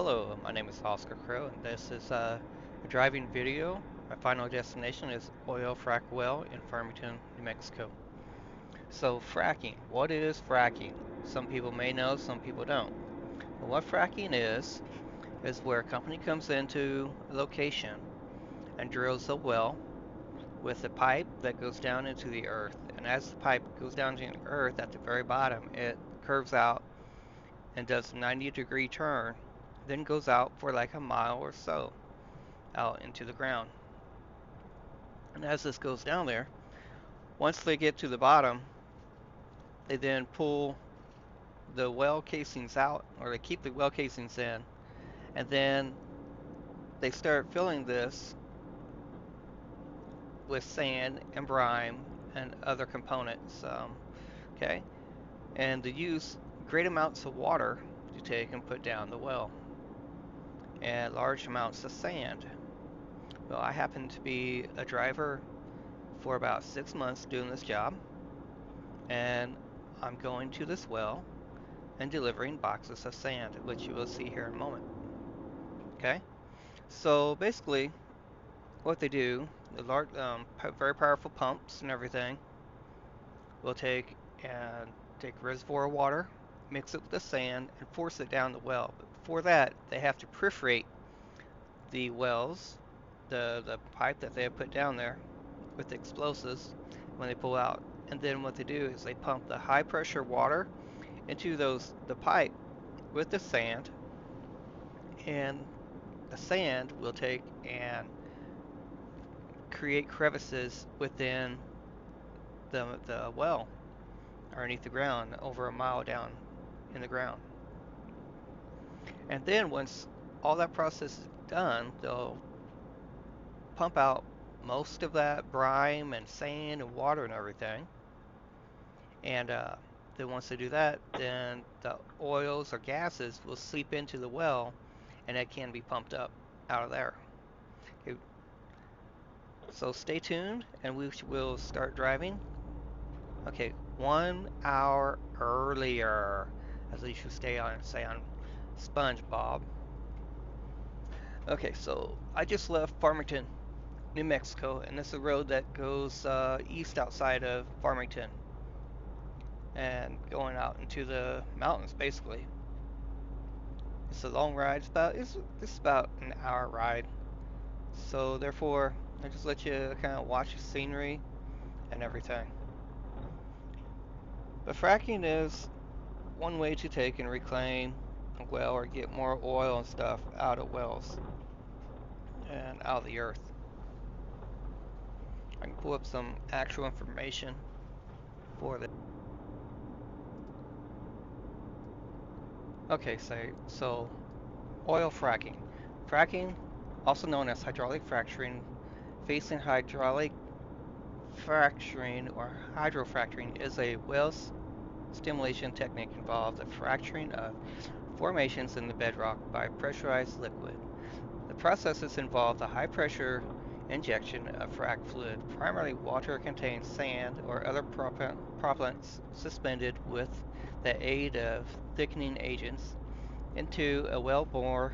Hello, my name is Oscar Crow, and this is a driving video. My final destination is Oil Frack Well in Farmington, New Mexico. So, fracking. What is fracking? Some people may know, some people don't. But what fracking is where a company comes into a location and drills a well with a pipe that goes down into the earth. And as the pipe goes down to the earth at the very bottom, it curves out and does a 90-degree turn, then goes out for like a mile or so out into the ground. And as this goes down there, once they get to the bottom, they then pull the well casings out, or they keep the well casings in, and then they start filling this with sand and brine and other components. Okay, and they use great amounts of water to take and put down the well, and large amounts of sand. Well, I happen to be a driver for about 6 months doing this job, and I'm going to this well and delivering boxes of sand, which you will see here in a moment. Okay, so basically, what they do, the large, very powerful pumps and everything, will take a reservoir of water, mix it with the sand, and force it down the well. But before that, they have to perforate the wells, the pipe that they have put down there, with explosives when they pull out. And then what they do is they pump the high pressure water into the pipe with the sand, and the sand will take and create crevices within the well underneath the ground over a mile down in the ground. And then once all that process is done, they'll pump out most of that brine and sand and water and everything. And then once they do that, then the oils or gases will seep into the well, and it can be pumped up out of there. Okay, so stay tuned, and we will start driving. Okay, 1 hour earlier, as you should stay on SpongeBob. Okay, so I just left Farmington, New Mexico, and this is a road that goes east outside of Farmington and going out into the mountains, basically. It's a long ride. It's about an hour ride. So therefore, I just let you kind of watch the scenery and everything. But fracking is one way to take and reclaim a well or get more oil and stuff out of wells and out of the earth. I can pull up some actual information for this. Okay, so oil fracking. Fracking, also known as hydraulic fracturing, facing hydraulic fracturing or hydrofracturing is a well stimulation technique involving the fracturing of formations in the bedrock by pressurized liquid. The processes involve the high pressure injection of frac fluid, primarily water-contained sand or other propellants suspended with the aid of thickening agents, into a well bore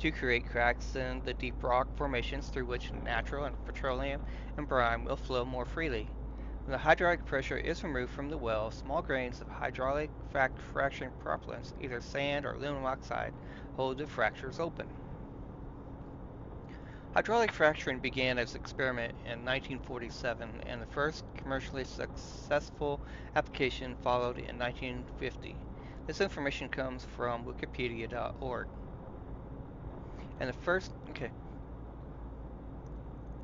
to create cracks in the deep rock formations through which natural and petroleum and brine will flow more freely. When the hydraulic pressure is removed from the well, small grains of hydraulic fracturing propellants, either sand or aluminum oxide, hold the fractures open. Hydraulic fracturing began as an experiment in 1947, and the first commercially successful application followed in 1950. This information comes from wikipedia.org. And the first, okay,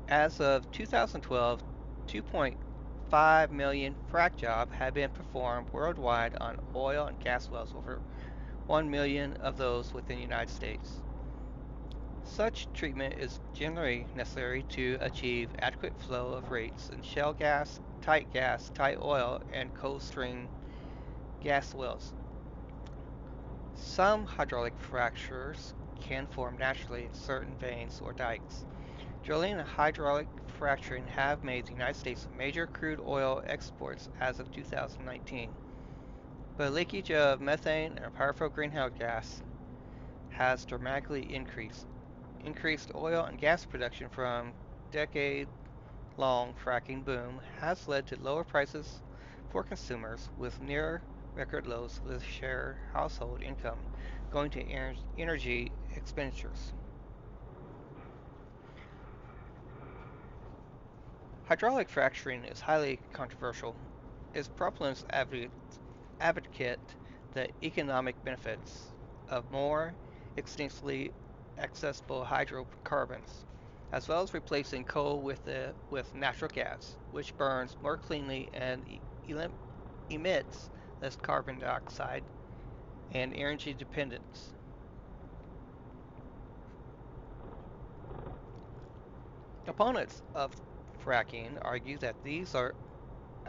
as of 2012, 2.5 million frac jobs have been performed worldwide on oil and gas wells, over 1 million of those within the United States. Such treatment is generally necessary to achieve adequate flow of rates in shale gas, tight oil, and coal-stream gas wells. Some hydraulic fractures can form naturally in certain veins or dikes. Drilling and hydraulic fracturing have made the United States a major crude oil exports as of 2019. But leakage of methane and a powerful greenhouse gas has dramatically increased. Increased oil and gas production from decade long fracking boom has led to lower prices for consumers, with near record lows of the share household income going to energy expenditures. Hydraulic fracturing is highly controversial. Its proponents advocate the economic benefits of more extensively accessible hydrocarbons, as well as replacing coal with natural gas, which burns more cleanly and emits less carbon dioxide and energy dependence. Opponents of fracking argue that these are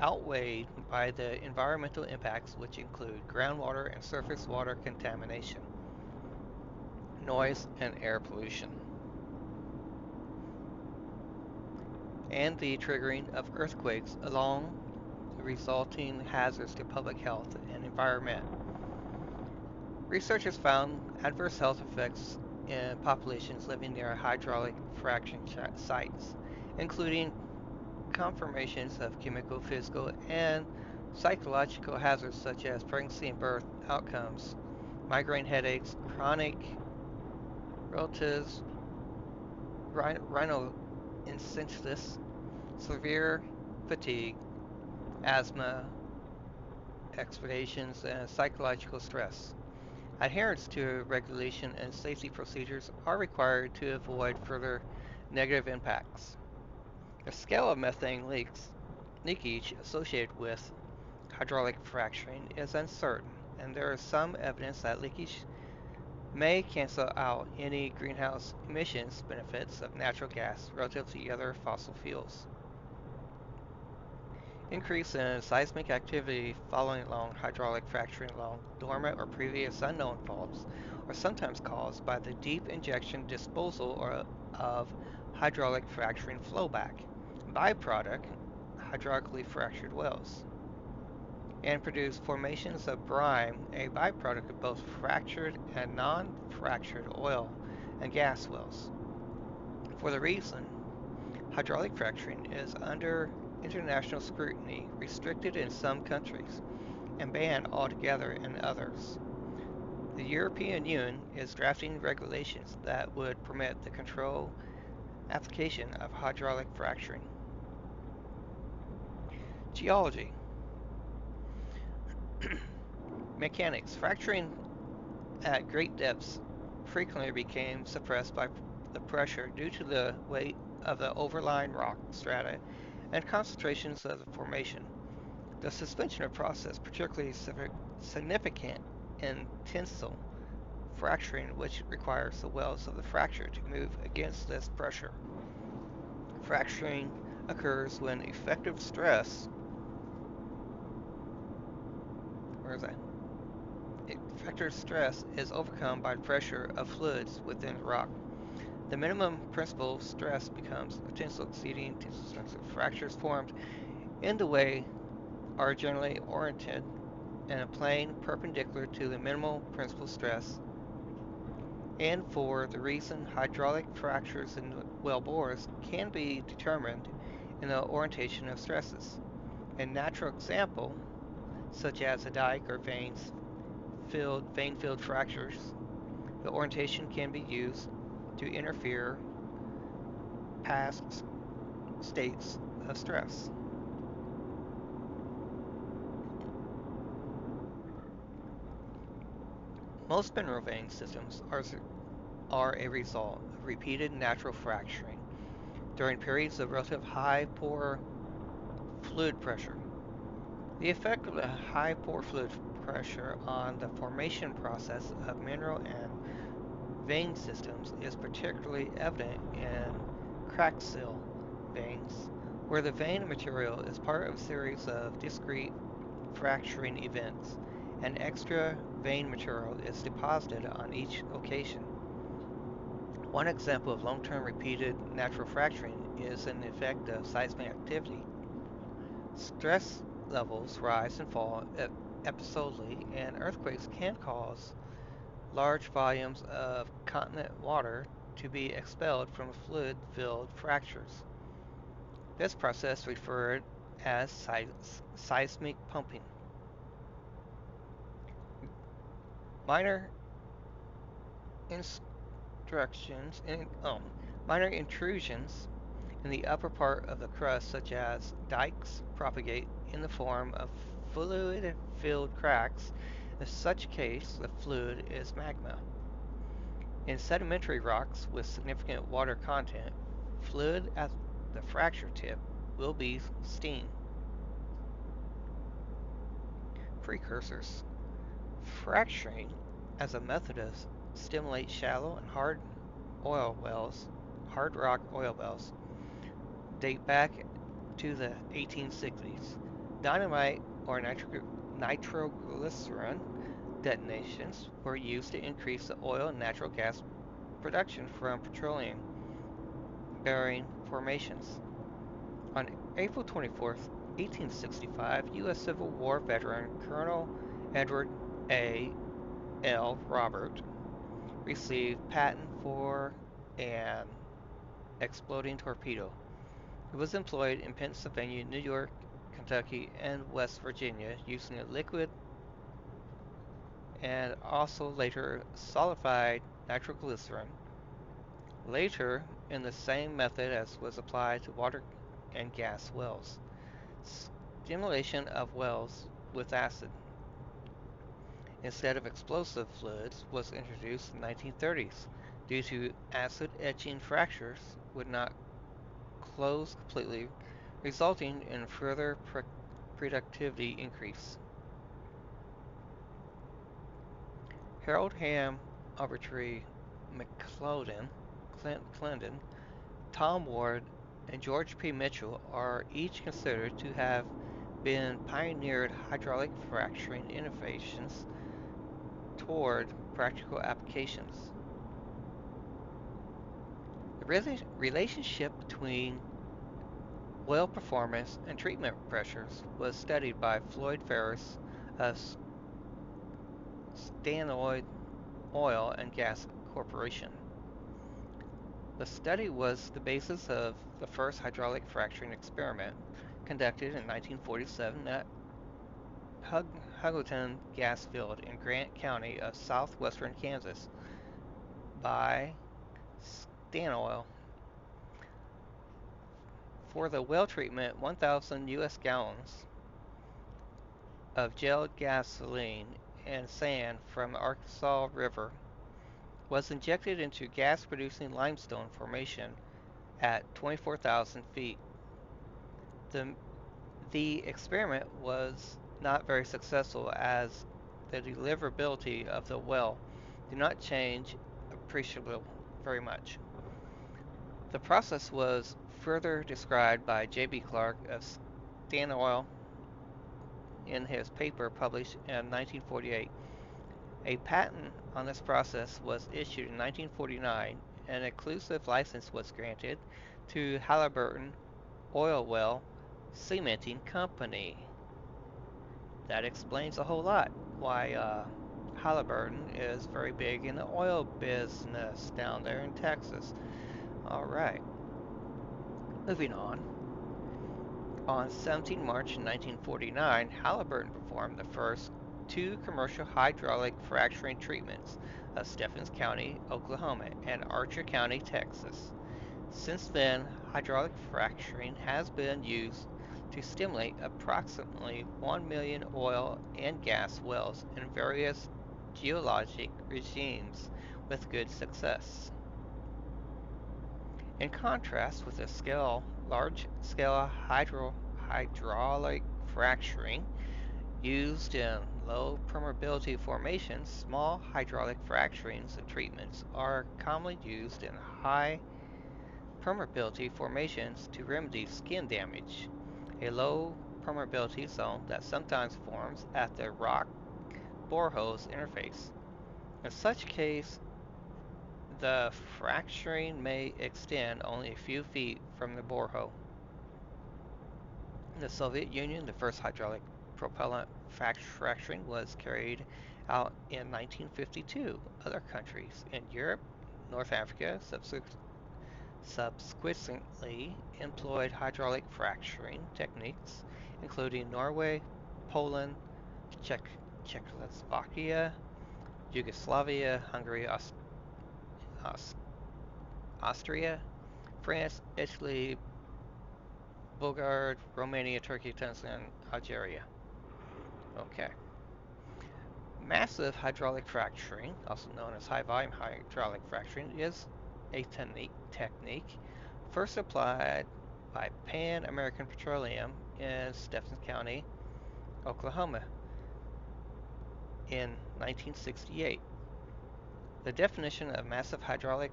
outweighed by the environmental impacts, which include groundwater and surface water contamination, noise and air pollution, and the triggering of earthquakes along the resulting hazards to public health and environment. Researchers found adverse health effects in populations living near hydraulic fracturing sites, including confirmations of chemical, physical, and psychological hazards such as pregnancy and birth outcomes, migraine headaches, chronic rhinitis, rhinoincitis, severe fatigue, asthma, expectations, and psychological stress. Adherence to regulation and safety procedures are required to avoid further negative impacts. The scale of methane leakage associated with hydraulic fracturing is uncertain, and there is some evidence that leakage may cancel out any greenhouse emissions benefits of natural gas relative to other fossil fuels. Increase in seismic activity following along hydraulic fracturing along dormant or previous unknown faults are sometimes caused by the deep injection disposal of hydraulic fracturing flowback, byproduct hydraulically fractured wells, and produce formations of brine, a byproduct of both fractured and non-fractured oil and gas wells. For the reason hydraulic fracturing is under international scrutiny, restricted in some countries, and banned altogether in others. The European Union is drafting regulations that would permit the control application of hydraulic fracturing. Geology. Mechanics. Fracturing at great depths frequently became suppressed by the pressure due to the weight of the overlying rock strata and concentrations of the formation. The suspension of process particularly significant in tensile fracturing, which requires the wells of the fracture to move against this pressure. Fracturing occurs when effective stress, where is that? Effective stress is overcome by the pressure of fluids within the rock. The minimum principal stress becomes a tensile exceeding tensile strength. Fractures formed in the way are generally oriented in a plane perpendicular to the minimal principal stress, and for the reason hydraulic fractures in well bores can be determined in the orientation of stresses. A natural example, such as a dike or vein-filled fractures, the orientation can be used to interfere past states of stress. Most mineral vein systems are a result of repeated natural fracturing during periods of relative high pore fluid pressure. The effect of the high pore fluid pressure on the formation process of mineral and vein systems is particularly evident in cracksil veins, where the vein material is part of a series of discrete fracturing events, and extra vein material is deposited on each location. One example of long-term repeated natural fracturing is an effect of seismic activity. Stress levels rise and fall episodally, and earthquakes can cause large volumes of continent water to be expelled from fluid-filled fractures. This process referred as seismic pumping. Minor instructions in, oh, minor intrusions in the upper part of the crust, such as dikes, propagate in the form of fluid-filled cracks. In such case, the fluid is magma. In sedimentary rocks with significant water content, fluid at the fracture tip will be steam. Precursors. Fracturing as a method to stimulate shallow and hard rock oil wells, date back to the 1860s. Dynamite or nitroglycerin detonations were used to increase the oil and natural gas production from petroleum bearing formations. On April 24, 1865, U.S. Civil War veteran Colonel Edward A. L. Robert received patent for an exploding torpedo. It was employed in Pennsylvania, New York, Kentucky, and West Virginia using a liquid and also later solidified nitroglycerin. Later, in the same method as was applied to water and gas wells. Stimulation of wells with acid instead of explosive fluids was introduced in the 1930s due to acid etching fractures would not close completely, resulting in further productivity increase. Harold Ham Aubrey Clendon, Tom Ward, and George P. Mitchell are each considered to have been pioneered hydraulic fracturing innovations toward practical applications. The relationship between well performance and treatment pressures was studied by Floyd Ferris of Statoil Oil and Gas Corporation. The study was the basis of the first hydraulic fracturing experiment conducted in 1947 at Hugoton Gas Field in Grant County of southwestern Kansas by Statoil. For the well treatment, 1,000 U.S. gallons of geled gasoline and sand from the Arkansas River was injected into gas-producing limestone formation at 24,000 feet. The, the experiment was not very successful as the deliverability of the well did not change appreciably very much. The process was further described by J.B. Clark of Statoil in his paper published in 1948. A patent on this process was issued in 1949, and an exclusive license was granted to Halliburton Oil Well Cementing Company. That explains a whole lot why Halliburton is very big in the oil business down there in Texas. Alright, moving on. On 17 March 1949, Halliburton performed the first two commercial hydraulic fracturing treatments of Stephens County, Oklahoma, and Archer County, Texas. Since then, hydraulic fracturing has been used to stimulate approximately 1 million oil and gas wells in various geologic regimes with good success. In contrast with the large-scale hydraulic fracturing used in low permeability formations, small hydraulic fracturings and treatments are commonly used in high permeability formations to remedy skin damage, a low permeability zone that sometimes forms at the rock borehole's interface. In such case, the fracturing may extend only a few feet from the borehole. In the Soviet Union, the first hydraulic propellant fracturing was carried out in 1952. Other countries in Europe, North Africa subsequently employed hydraulic fracturing techniques, including Norway, Poland, Czech Czechoslovakia, Yugoslavia, Hungary, Aus- Austria, France, Italy, Bulgaria, Romania, Turkey, Tunisia, and Algeria. Okay. Massive hydraulic fracturing, also known as high volume hydraulic fracturing, is a technique first applied by Pan American Petroleum in Stephen County, Oklahoma in 1968. The definition of massive hydraulic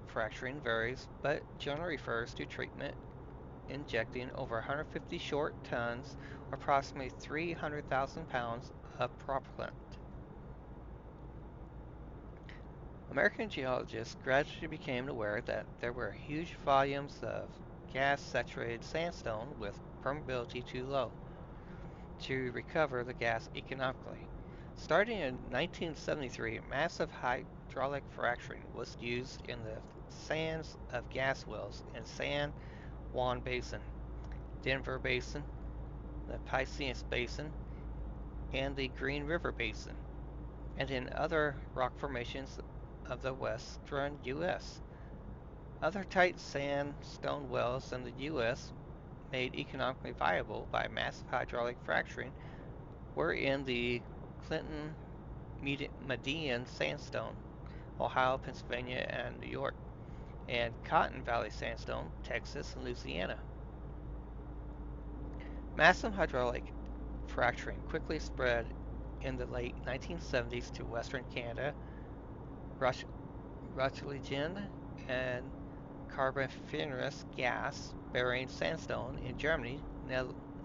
fracturing varies, but generally refers to treatment injecting over 150 short tons, or approximately 300,000 pounds, of propellant. American geologists gradually became aware that there were huge volumes of gas-saturated sandstone with permeability too low to recover the gas economically. Starting in 1973, massive hydraulic fracturing was used in the sands of gas wells in San Juan Basin, Denver Basin, the Pisces Basin, and the Green River Basin, and in other rock formations of the western U.S. Other tight sandstone wells in the U.S. made economically viable by massive hydraulic fracturing were in the Clinton Median Sandstone, Ohio, Pennsylvania, and New York, and Cotton Valley Sandstone, Texas, and Louisiana. Massive hydraulic fracturing quickly spread in the late 1970s to western Canada, Rutschlichen, and Carboniferous gas-bearing sandstone in Germany,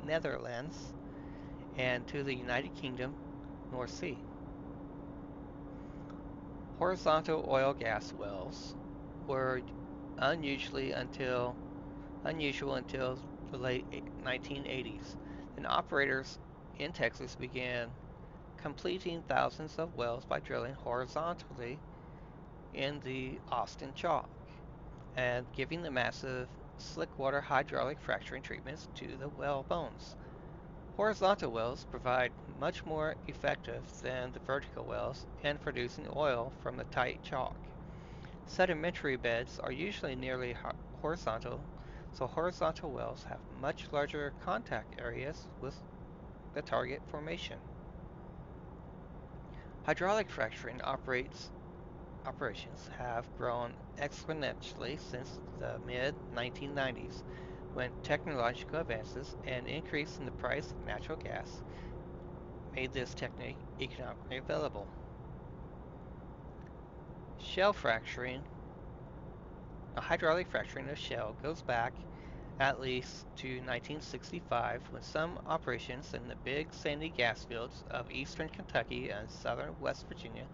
Netherlands, and to the United Kingdom, North Sea. Horizontal oil gas wells were unusual until the late 1980s. Then operators in Texas began completing thousands of wells by drilling horizontally in the Austin Chalk and giving the massive slickwater hydraulic fracturing treatments to the well bones. Horizontal wells provide much more effective than the vertical wells in producing oil from the tight chalk. Sedimentary beds are usually nearly horizontal, so horizontal wells have much larger contact areas with the target formation. Hydraulic fracturing operations have grown exponentially since the mid-1990s, when technological advances and increase in the price of natural gas made this technique economically available. Shell fracturing, a hydraulic fracturing of shell, goes back at least to 1965, when some operations in the big sandy gas fields of eastern Kentucky and southern West Virginia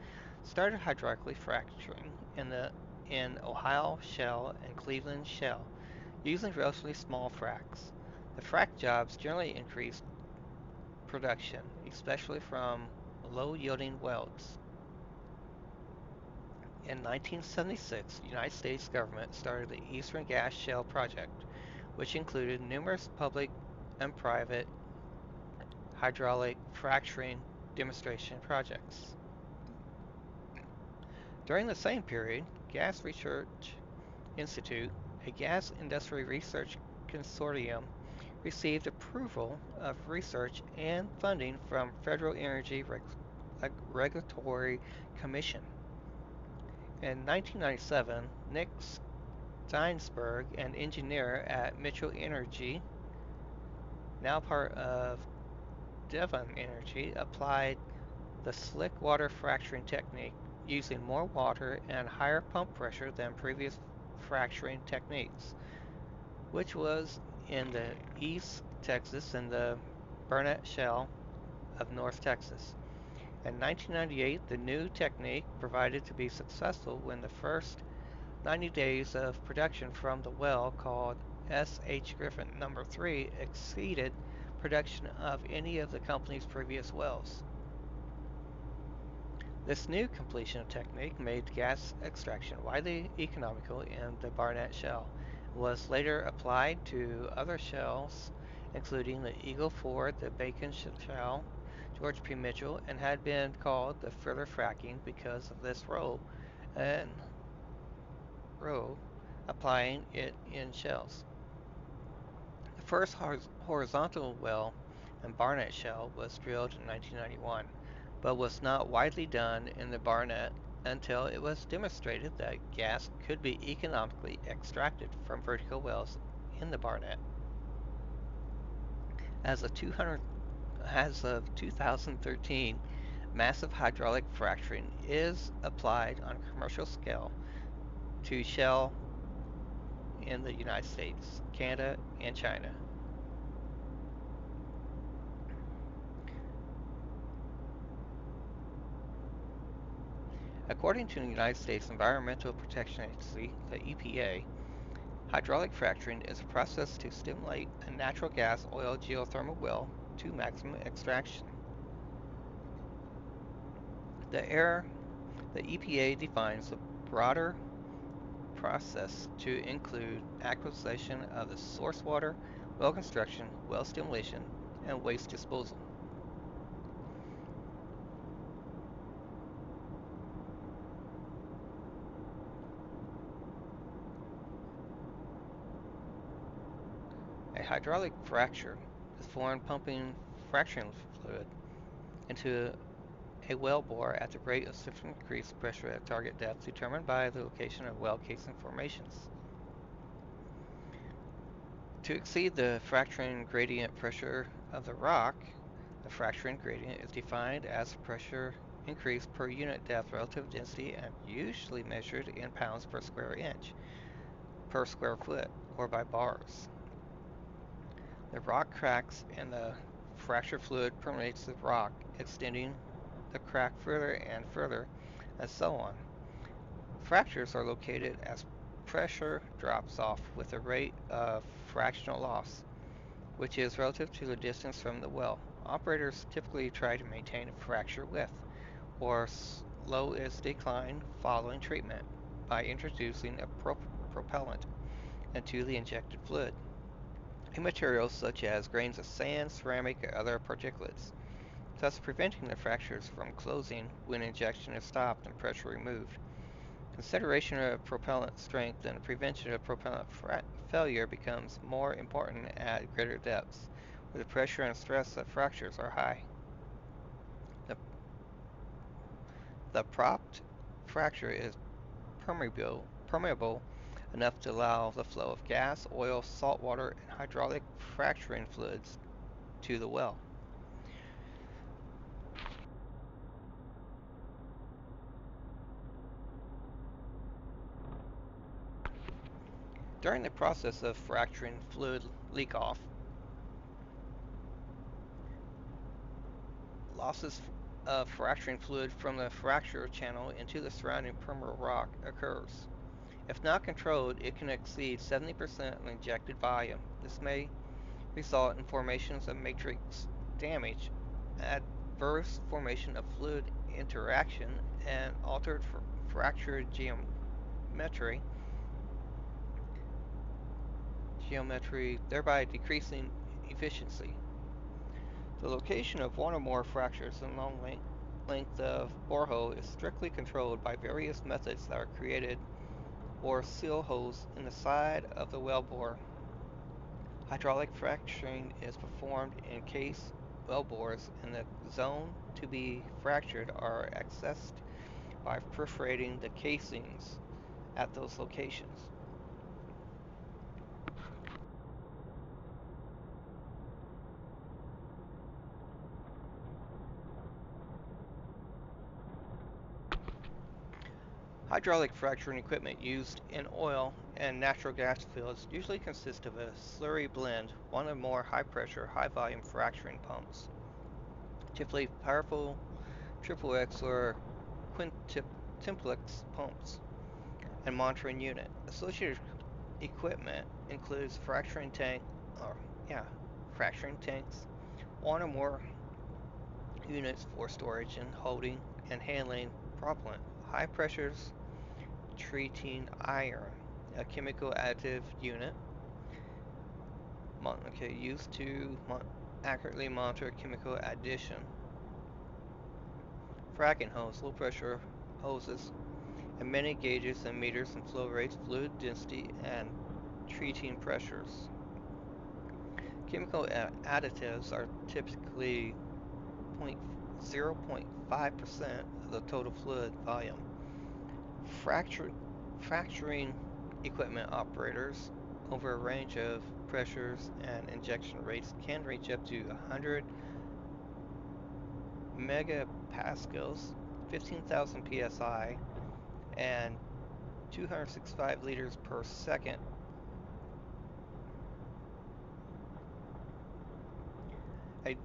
started hydraulically fracturing in Ohio Shell and Cleveland Shell, using relatively small fracks. The frac jobs generally increased production, especially from low-yielding wells. In 1976, the United States government started the Eastern Gas Shell Project, which included numerous public and private hydraulic fracturing demonstration projects. During the same period, Gas Research Institute, a gas industry research consortium, received approval of research and funding from Federal Energy Regulatory Commission. In 1997, Nick Steinsberg, an engineer at Mitchell Energy, now part of Devon Energy, applied the slick water fracturing technique using more water and higher pump pressure than previous fracturing techniques, which was in the East Texas and the Burnett Shale of North Texas. In 1998, the new technique proved to be successful when the first 90 days of production from the well, called S.H. Griffin No. 3, exceeded production of any of the company's previous wells. This new completion technique made gas extraction widely economical in the Barnett Shale. It was later applied to other shales, including the Eagle Ford, the Bacon Shale, George P. Mitchell, and had been called the further fracking because of this and row applying it in shales. The first horizontal well in Barnett Shale was drilled in 1991, but was not widely done in the Barnett until it was demonstrated that gas could be economically extracted from vertical wells in the Barnett. As of, 200, as of 2013, massive hydraulic fracturing is applied on a commercial scale to shale in the United States, Canada, and China. According to the United States Environmental Protection Agency, the EPA, hydraulic fracturing is a process to stimulate a natural gas oil geothermal well to maximum extraction. The EPA defines the broader process to include acquisition of the source water, well construction, well stimulation, and waste disposal. A hydraulic fracture is formed pumping fracturing fluid into a well bore at the rate of sufficient increased pressure at target depth determined by the location of well casing formations. To exceed the fracturing gradient pressure of the rock, the fracturing gradient is defined as pressure increase per unit depth relative density and usually measured in pounds per square inch, per square foot, or by bars. The rock cracks and the fracture fluid permeates the rock, extending the crack further and further, and so on. Fractures are located as pressure drops off with a rate of fractional loss, which is relative to the distance from the well. Operators typically try to maintain a fracture width, or slow its decline following treatment, by introducing a propellant into the injected fluid, materials such as grains of sand, ceramic, or other particulates, thus preventing the fractures from closing when injection is stopped and pressure removed. Consideration of propellant strength and prevention of propellant failure becomes more important at greater depths, where the pressure and stress of fractures are high. The, the propped fracture is permeable enough to allow the flow of gas, oil, salt water, and hydraulic fracturing fluids to the well. During the process of fracturing, fluid leak off, losses of fracturing fluid from the fracture channel into the surrounding permeable rock occurs. If not controlled, it can exceed 70% of the injected volume. This may result in formations of matrix damage, adverse formation of fluid interaction, and altered fracture geometry, thereby decreasing efficiency. The location of one or more fractures in long length of borehole is strictly controlled by various methods that are created or seal holes in the side of the well bore. Hydraulic fracturing is performed in case well bores in the zone to be fractured are accessed by perforating the casings at those locations. Hydraulic fracturing equipment used in oil and natural gas fields usually consists of a slurry blend, one or more high-pressure, high-volume fracturing pumps, typically powerful triple X or quintuplex pumps, and monitoring unit. Associated equipment includes or fracturing tanks, one or more units for storage and holding and handling propellant. High pressures treating iron, a chemical additive unit used to accurately monitor chemical addition. Fracking hose, low pressure hoses, and many gauges and meters and flow rates, fluid density, and treating pressures. Chemical additives are typically 0.5% of the total fluid volume. Fracturing equipment operators over a range of pressures and injection rates can reach up to 100 megapascals, 15,000 psi, and 265 liters per second. A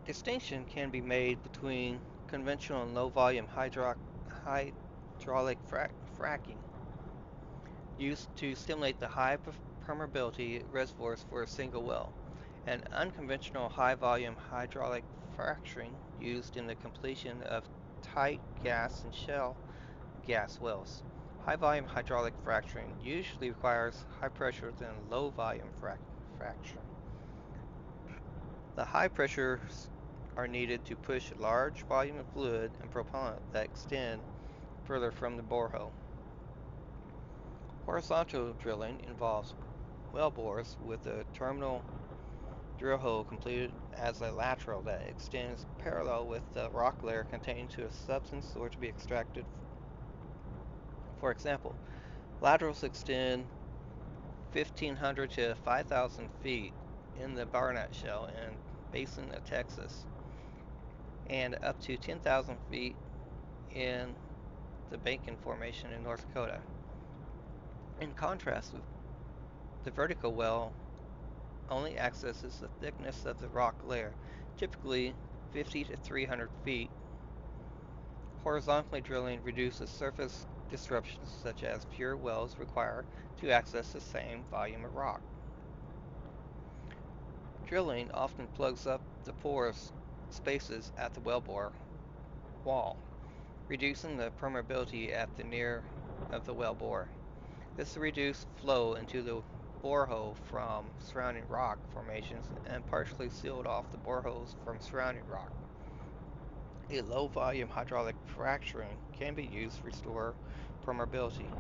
distinction can be made between conventional and low volume hydraulic fracking, used to stimulate the high permeability reservoirs for a single well, and unconventional high volume hydraulic fracturing used in the completion of tight gas and shale gas wells. High volume hydraulic fracturing usually requires high pressure than low volume fracturing. The high pressures are needed to push a large volume of fluid and propellant that extend further from the borehole. Horizontal drilling involves well bores with a terminal drill hole completed as a lateral that extends parallel with the rock layer containing to a substance or to be extracted. For example, laterals extend 1,500 to 5,000 feet in the Barnett Shale in Basin of Texas, and up to 10,000 feet in the Bacon Formation in North Dakota. In contrast, the vertical well only accesses the thickness of the rock layer, typically 50 to 300 feet. Horizontally drilling reduces surface disruptions such as fewer wells require to access the same volume of rock. Drilling often plugs up the porous spaces at the wellbore wall, reducing the permeability at the near of the wellbore. This reduces flow into the borehole from surrounding rock formations and partially sealed off the boreholes from surrounding rock. A low volume hydraulic fracturing can be used to restore permeability.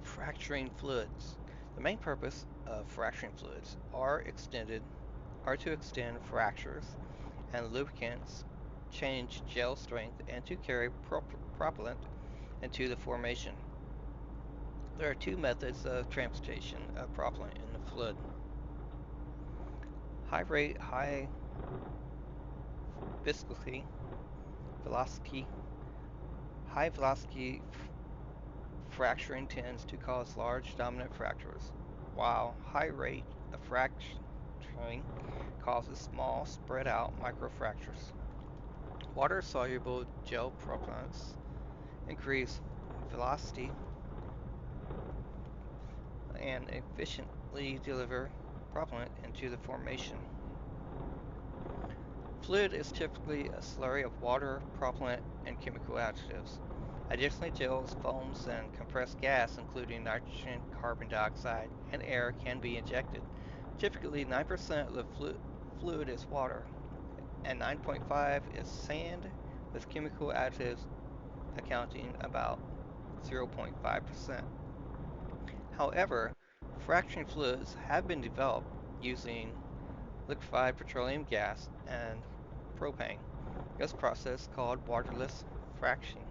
Fracturing fluids. The main purpose of fracturing fluids are to extend fractures and lubricants, change gel strength, and to carry propellant into the formation. There are two methods of transportation of propellant in the fluid. High rate, high viscosity, velocity. High velocity fracturing tends to cause large dominant fractures, while high rate of fracturing causes small, spread out microfractures. Water-soluble gel propellants increase velocity and efficiently deliver propellant into the formation. Fluid is typically a slurry of water, propellant, and chemical additives. Additionally, gels, foams, and compressed gas, including nitrogen, carbon dioxide, and air, can be injected. Typically, 9% of the fluid is water, and 9.5% is sand, with chemical additives accounting about 0.5%. However, fracturing fluids have been developed using liquefied petroleum gas and propane. This process called waterless fracking.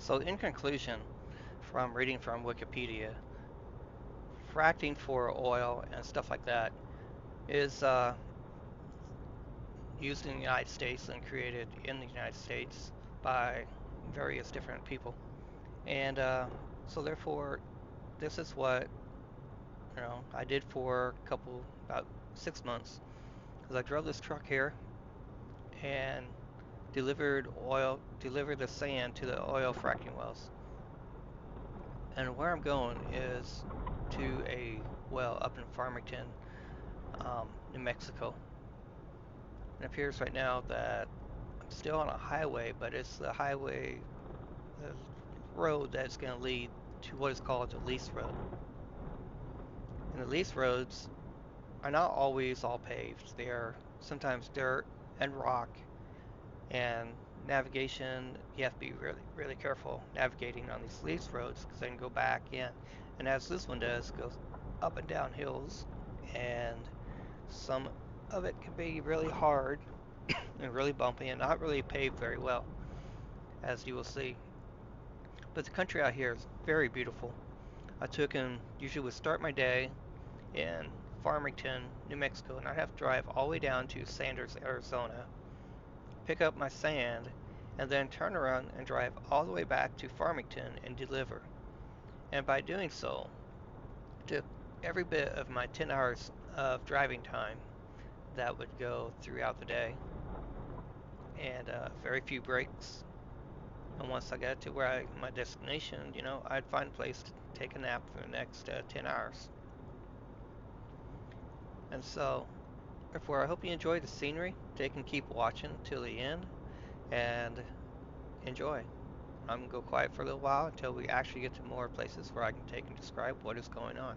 So in conclusion, from reading from Wikipedia, fracking for oil and stuff like that is used in the United States and created in the United States by various different people. And so therefore, this is what I did for about 6 months, because I drove this truck here and delivered the sand to the oil fracking wells. And where I'm going is to a well up in Farmington, New Mexico. It appears right now that I'm still on a highway, but it's the road that's going to lead to what is called the lease road. And the lease roads are not always all paved. They are sometimes dirt and rock, and navigation, you have to be really, really careful navigating on these lease roads because they can go back in. And as this one does, goes up and down hills, and some of it can be really hard and really bumpy and not really paved very well, as you will see. But the country out here is very beautiful. I took and usually would start my day in Farmington, New Mexico, and I'd have to drive all the way down to Sanders, Arizona, pick up my sand, and then turn around and drive all the way back to Farmington and deliver. And by doing so, it took every bit of my 10 hours of driving time that would go throughout the day, and very few breaks. And once I got to my destination, I'd find a place to take a nap for the next 10 hours. And so, therefore, I hope you enjoy the scenery. Take and keep watching till the end and enjoy. I'm going to go quiet for a little while until we actually get to more places where I can take and describe what is going on.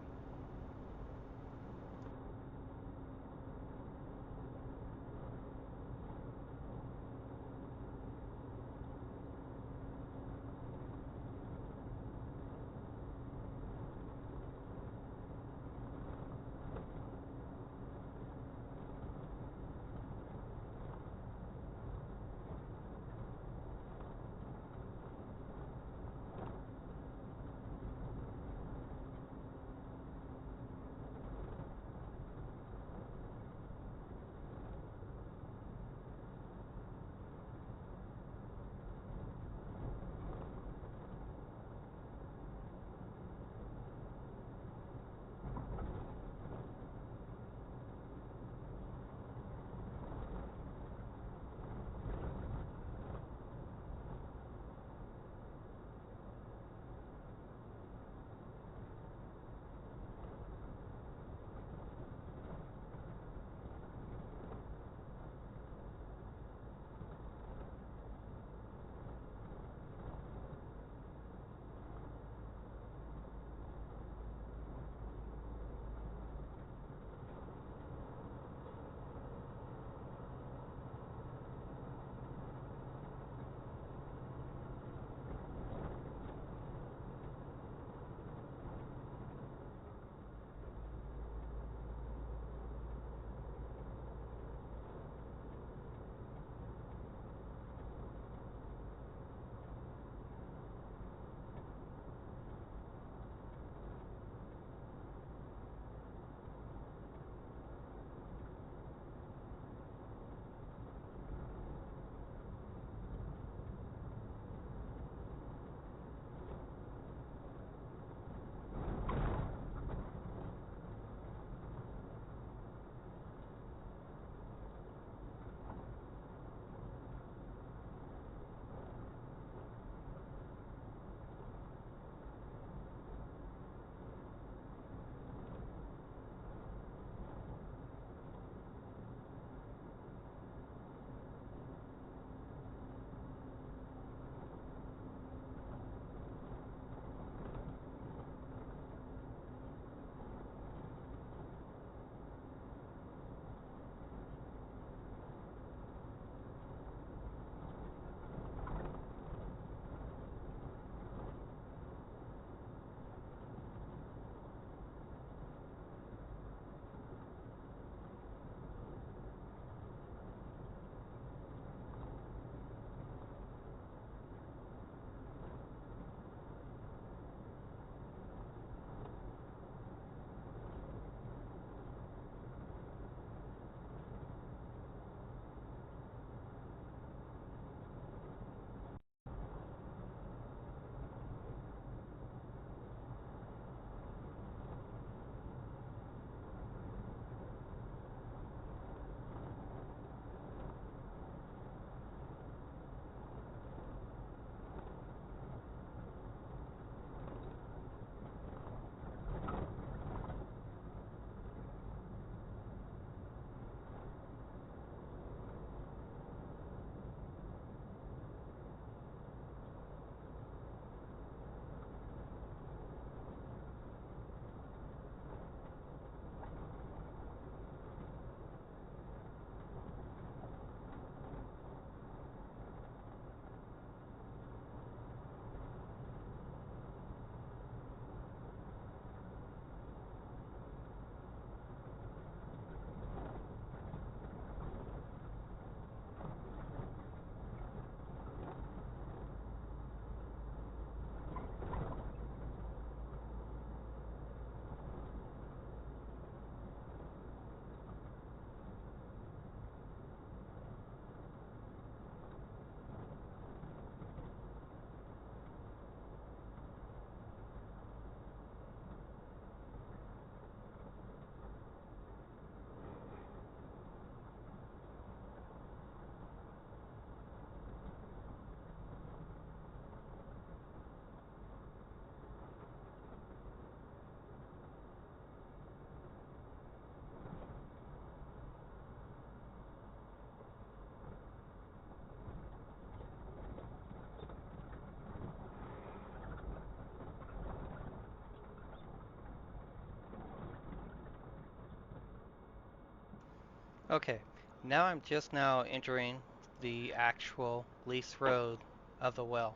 Okay, now I'm just now entering the actual lease road of the well.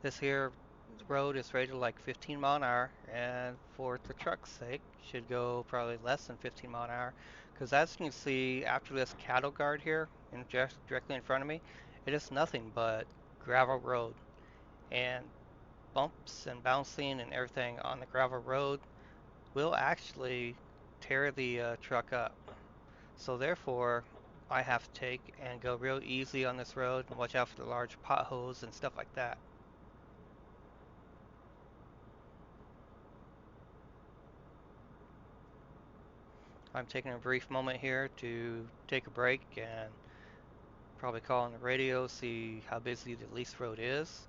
This here road is rated like 15 mile an hour, and for the truck's sake, should go probably less than 15 mile an hour. Because as you can see, after this cattle guard here, directly in front of me, it is nothing but gravel road. And bumps and bouncing and everything on the gravel road will actually tear the truck up. So therefore, I have to take and go real easy on this road and watch out for the large potholes and stuff like that. I'm taking a brief moment here to take a break and probably call on the radio, see how busy the lease road is.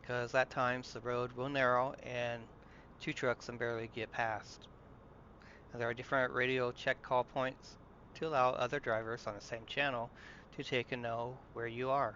Because at times the road will narrow and two trucks can barely get past. And there are different radio check call points to allow other drivers on the same channel to take and know where you are.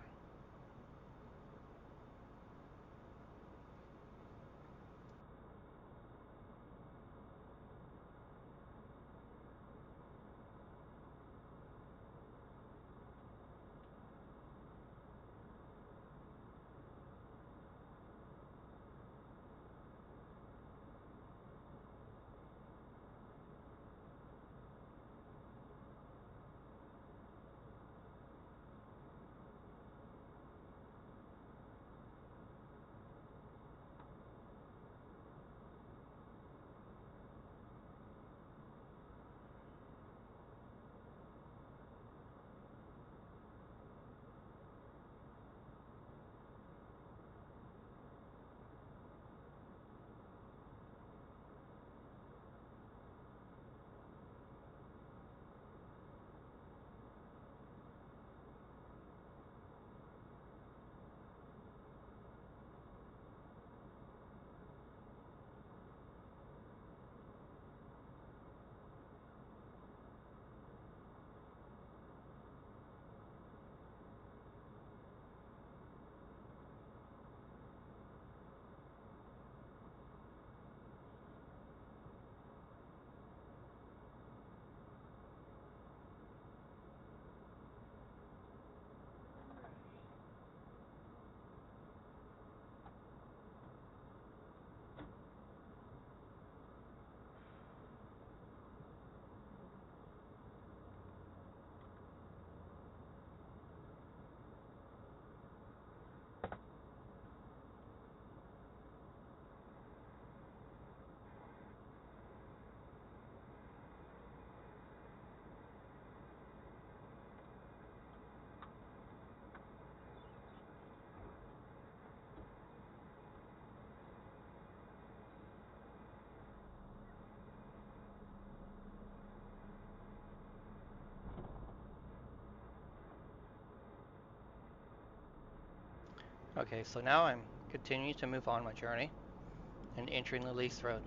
Okay, so now I'm continuing to move on my journey and entering the lease road.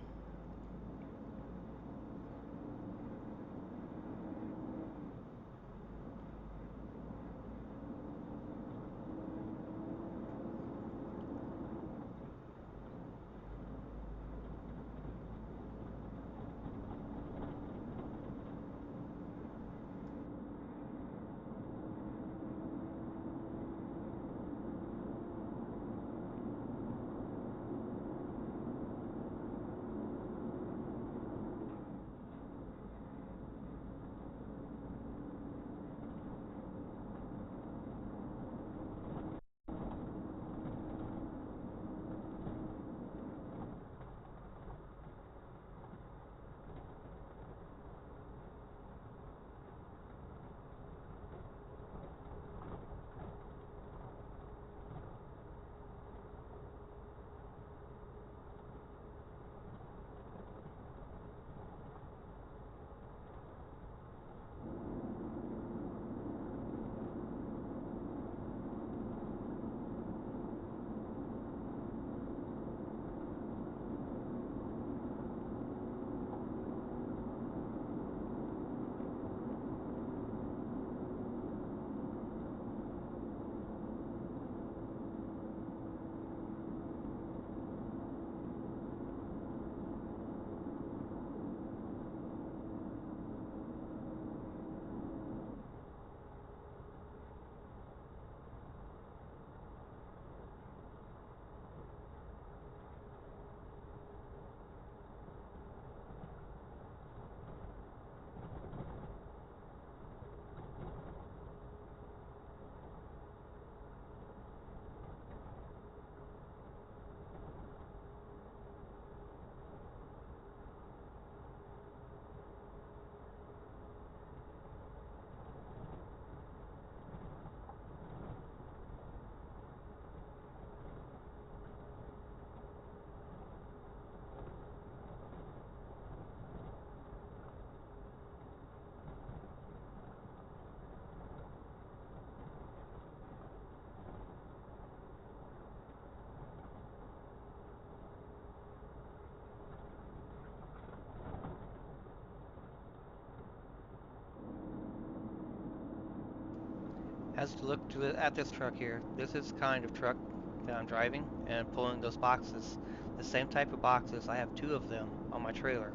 As you look at this truck here, this is the kind of truck that I'm driving and pulling those boxes. The same type of boxes, I have two of them on my trailer.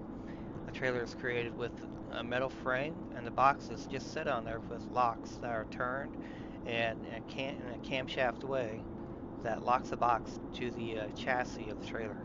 The trailer is created with a metal frame, and the boxes just sit on there with locks that are turned and in a camshaft way that locks the box to the chassis of the trailer.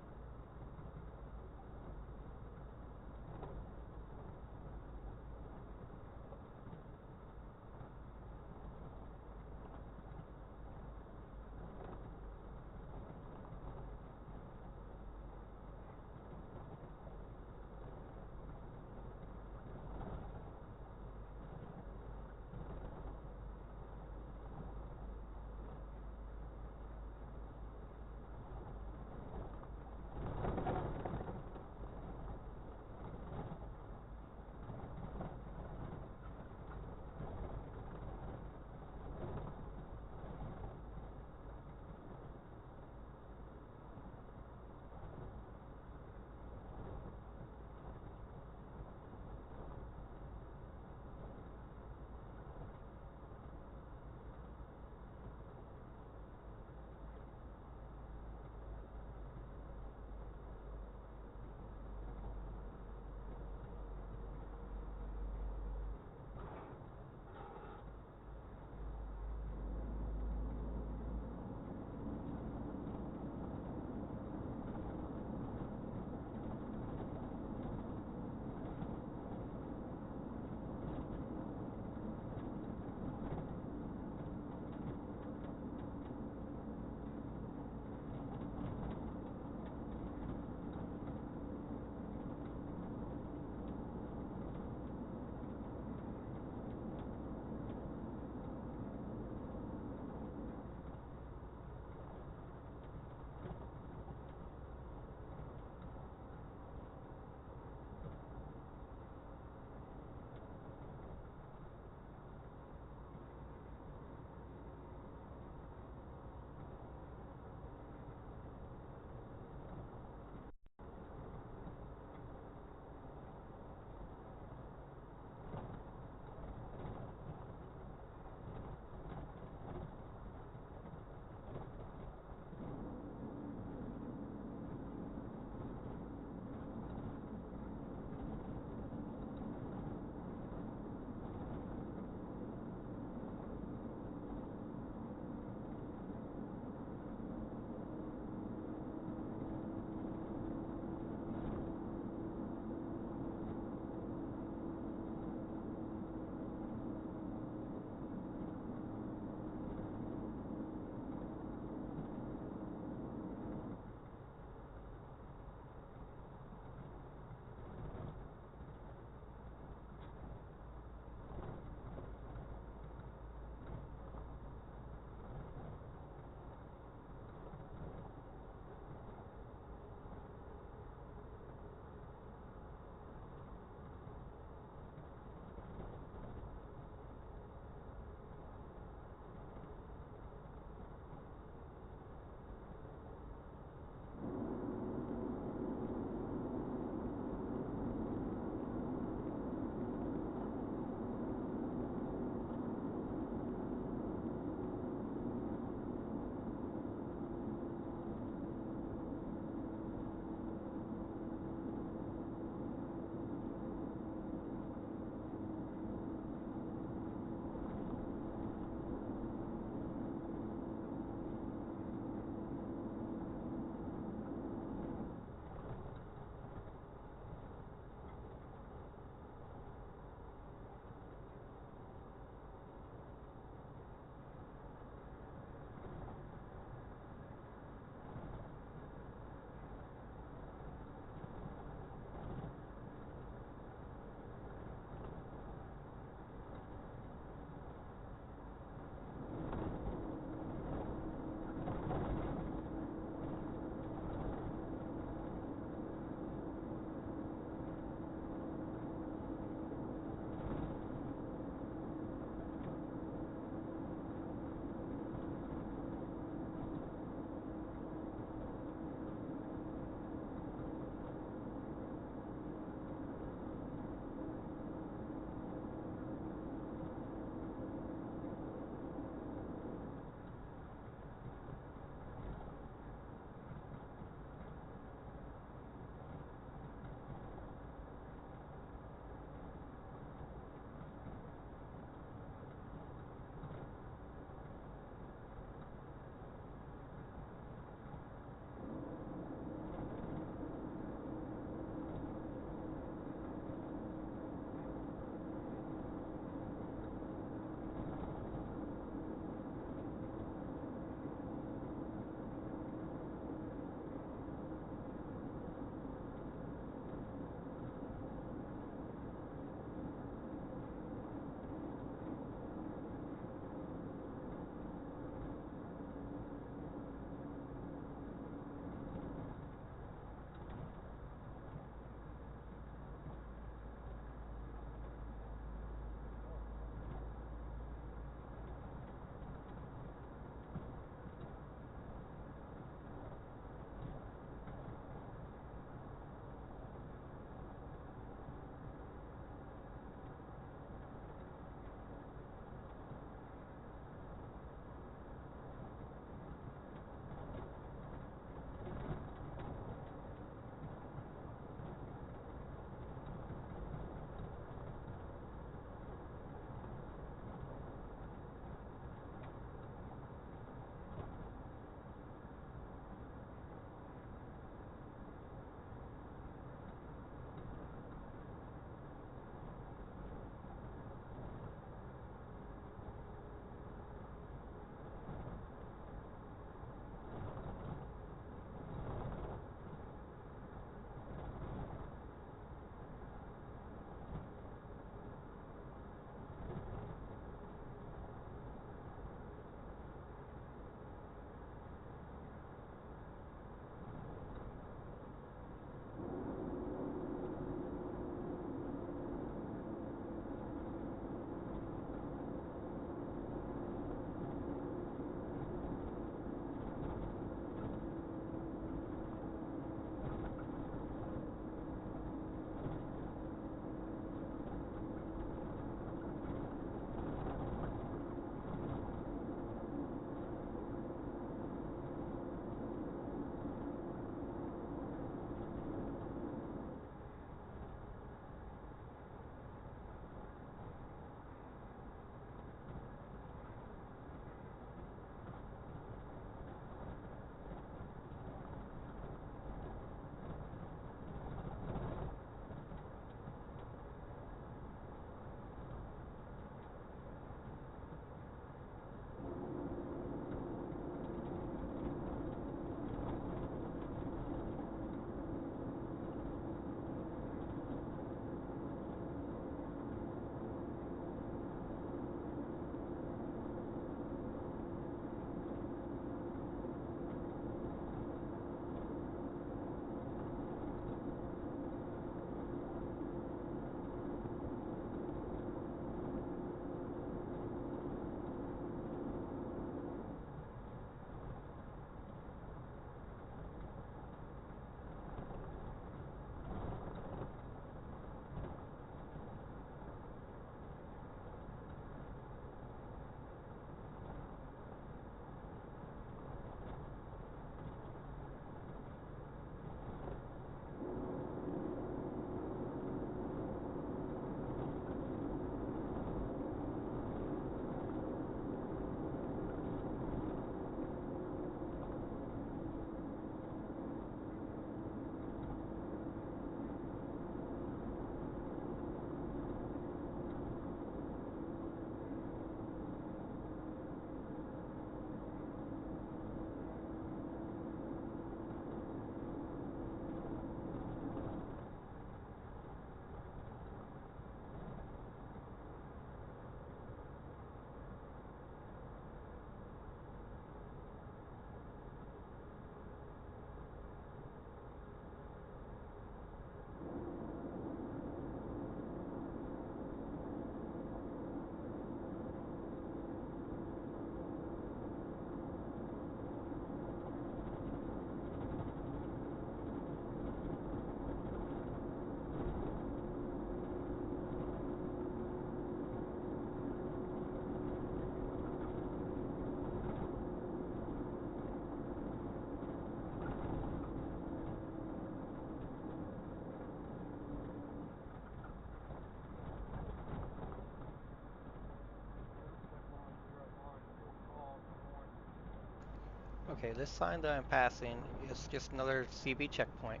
Okay, this sign that I'm passing is just another CB checkpoint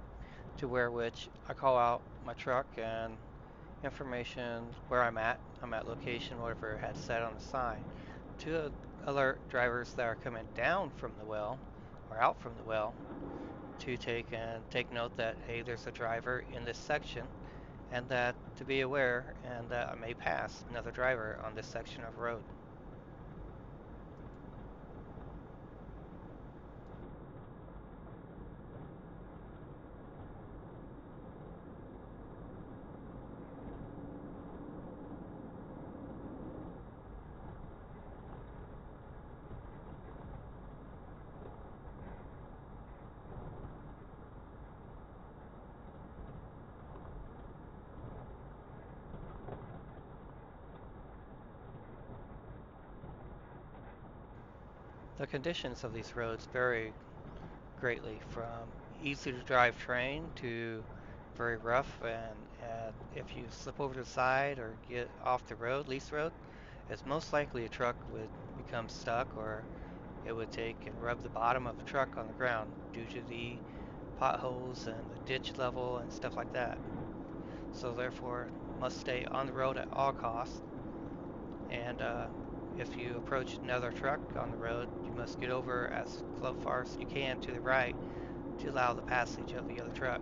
to where which I call out my truck and information where I'm at. I'm at location, whatever it had said on the sign, to alert drivers that are coming down from the well or out from the well to take note that hey, there's a driver in this section, and that to be aware and that I may pass another driver on this section of road. The conditions of these roads vary greatly from easy to drive terrain to very rough, and if you slip over to the side or get off the road, lease road, it's most likely a truck would become stuck, or it would take and rub the bottom of the truck on the ground due to the potholes and the ditch level and stuff like that. So therefore, must stay on the road at all costs. And if you approach another truck on the road, you must get over as far as you can to the right to allow the passage of the other truck.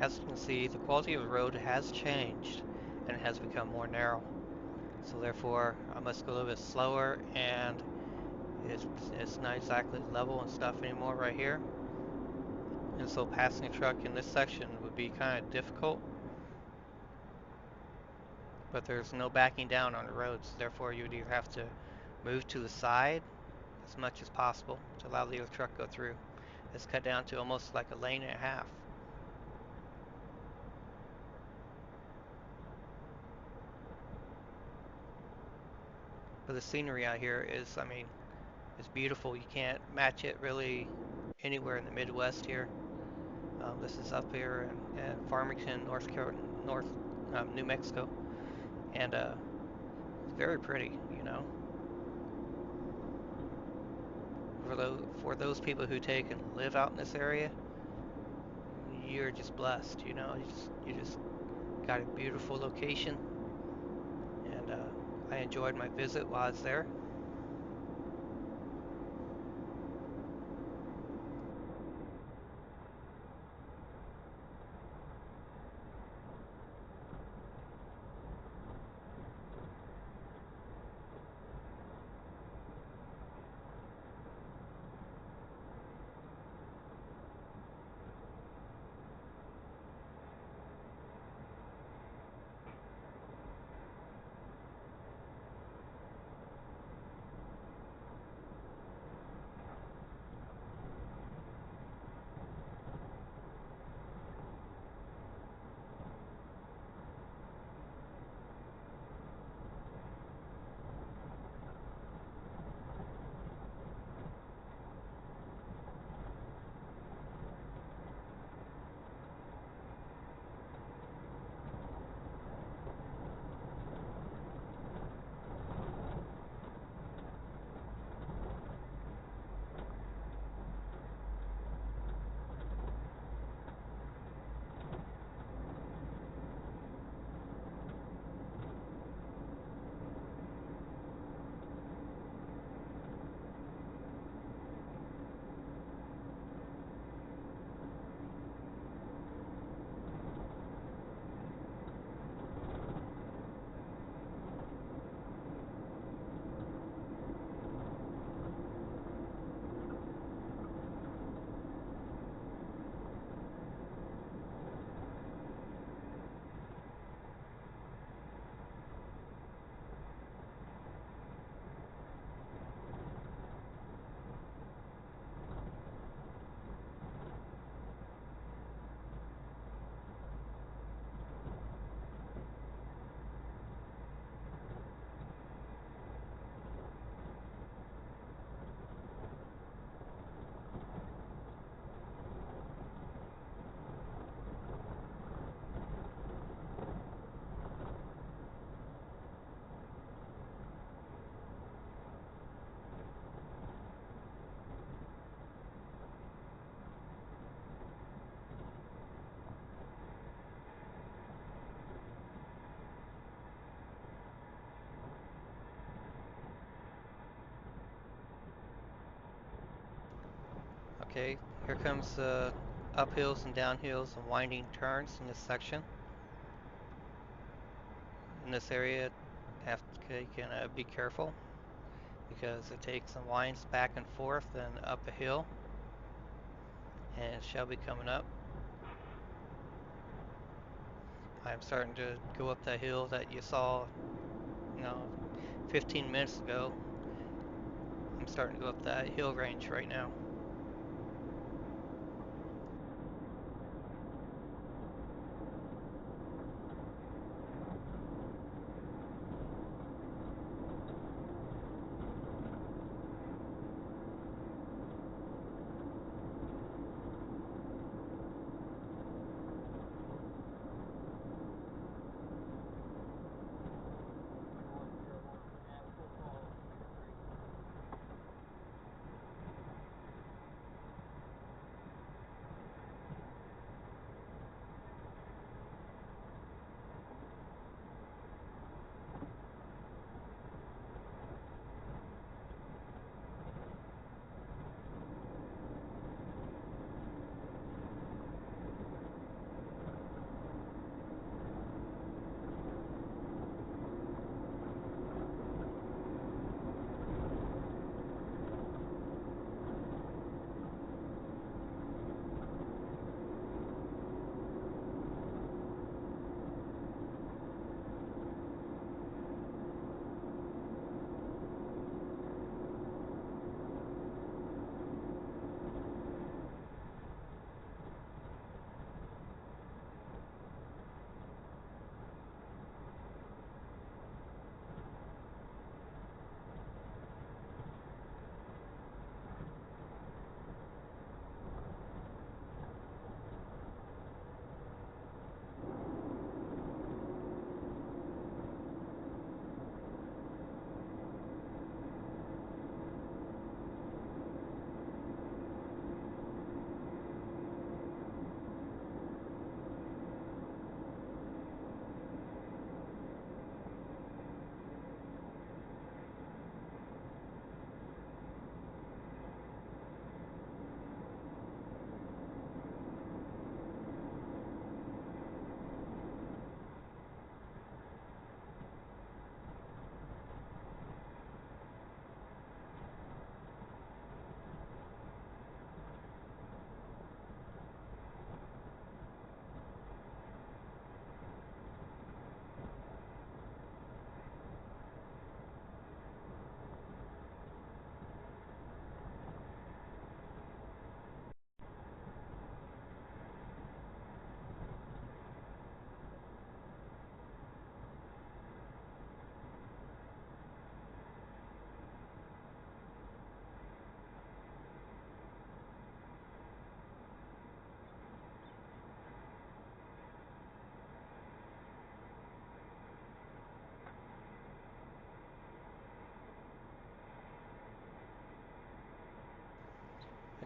As you can see, the quality of the road has changed and it has become more narrow. So therefore, I must go a little bit slower, and it's not exactly level and stuff anymore right here. And so passing a truck in this section would be kind of difficult, but there's no backing down on the roads. Therefore, you would either have to move to the side as much as possible to allow the other truck to go through. It's cut down to almost like a lane and a half. But the scenery out here is, I mean, it's beautiful. You can't match it really anywhere in the Midwest here. This is up here in Farmington, New Mexico, and it's very pretty, you know. For those people who take and live out in this area, you're just blessed, you know. You just got a beautiful location, and I enjoyed my visit while I was there. Okay, here comes the uphills and downhills and winding turns in this section. In this area, you can be careful because it takes and winds back and forth and up a hill, and it shall be coming up. I'm starting to go up that hill that you saw, you know, 15 minutes ago. I'm starting to go up that hill range right now.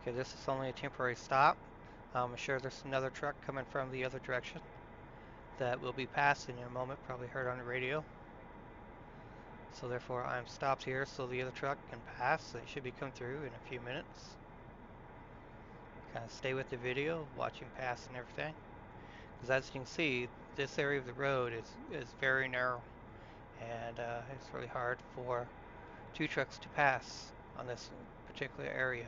Okay, this is only a temporary stop. I'm sure there's another truck coming from the other direction that will be passing in a moment, probably heard on the radio. So therefore I'm stopped here so the other truck can pass. They should be coming through in a few minutes. Kind of stay with the video, watch him pass and everything. Because as you can see, this area of the road is very narrow, and it's really hard for two trucks to pass on this particular area.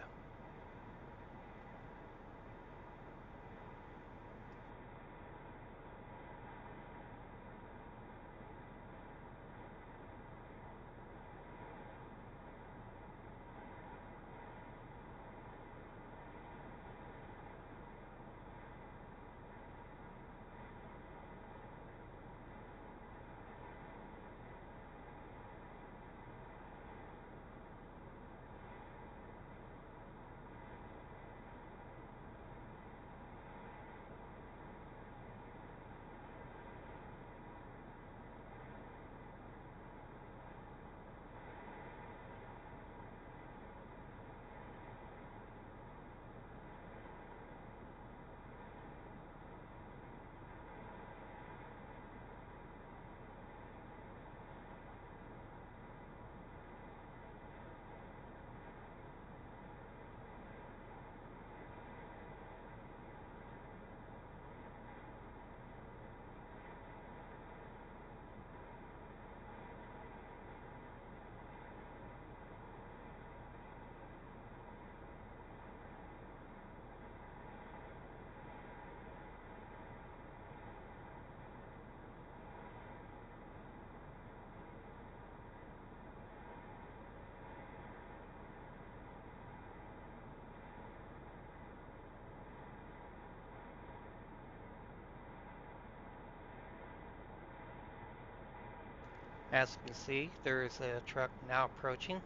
As you can see, there is a truck now approaching,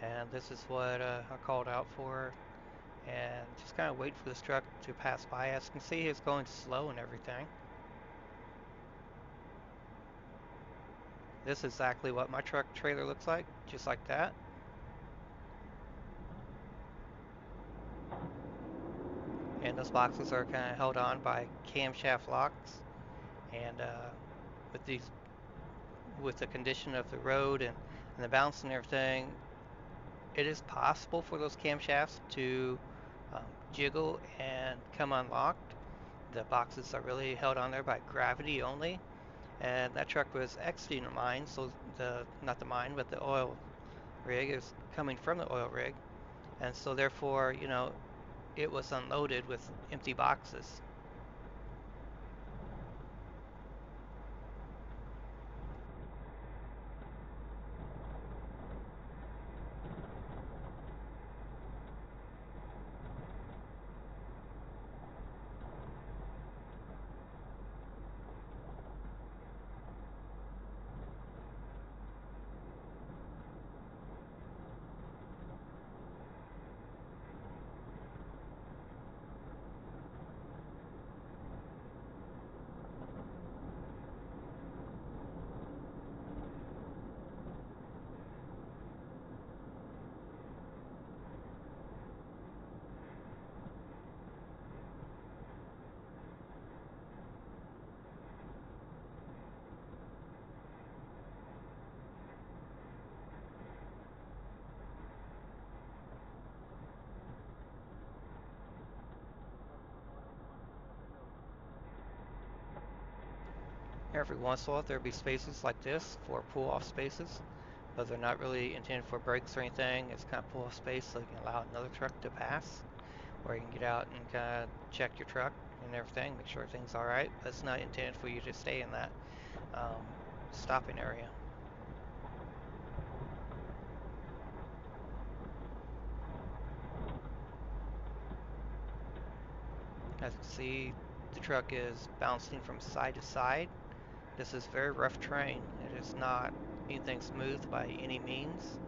and this is what I called out for, and just kind of wait for this truck to pass by. As you can see, it's going slow and everything. This is exactly what my truck trailer looks like, just like that. And those boxes are kind of held on by camshaft locks, and with the condition of the road and the bounce and everything, it is possible for those camshafts to jiggle and come unlocked. The boxes are really held on there by gravity only, and that truck was exiting the mine, so not the mine, but the oil rig is coming from the oil rig, and so therefore, it was unloaded with empty boxes. Every once in a while there'll be spaces like this for pull-off spaces, but they're not really intended for brakes or anything. It's kind of pull-off space so you can allow another truck to pass, or you can get out and kind of check your truck and everything, make sure everything's all right. But it's not intended for you to stay in that um, stopping area. As you can see, the truck is bouncing from side to side. This is very rough terrain. It is not anything smooth by any means.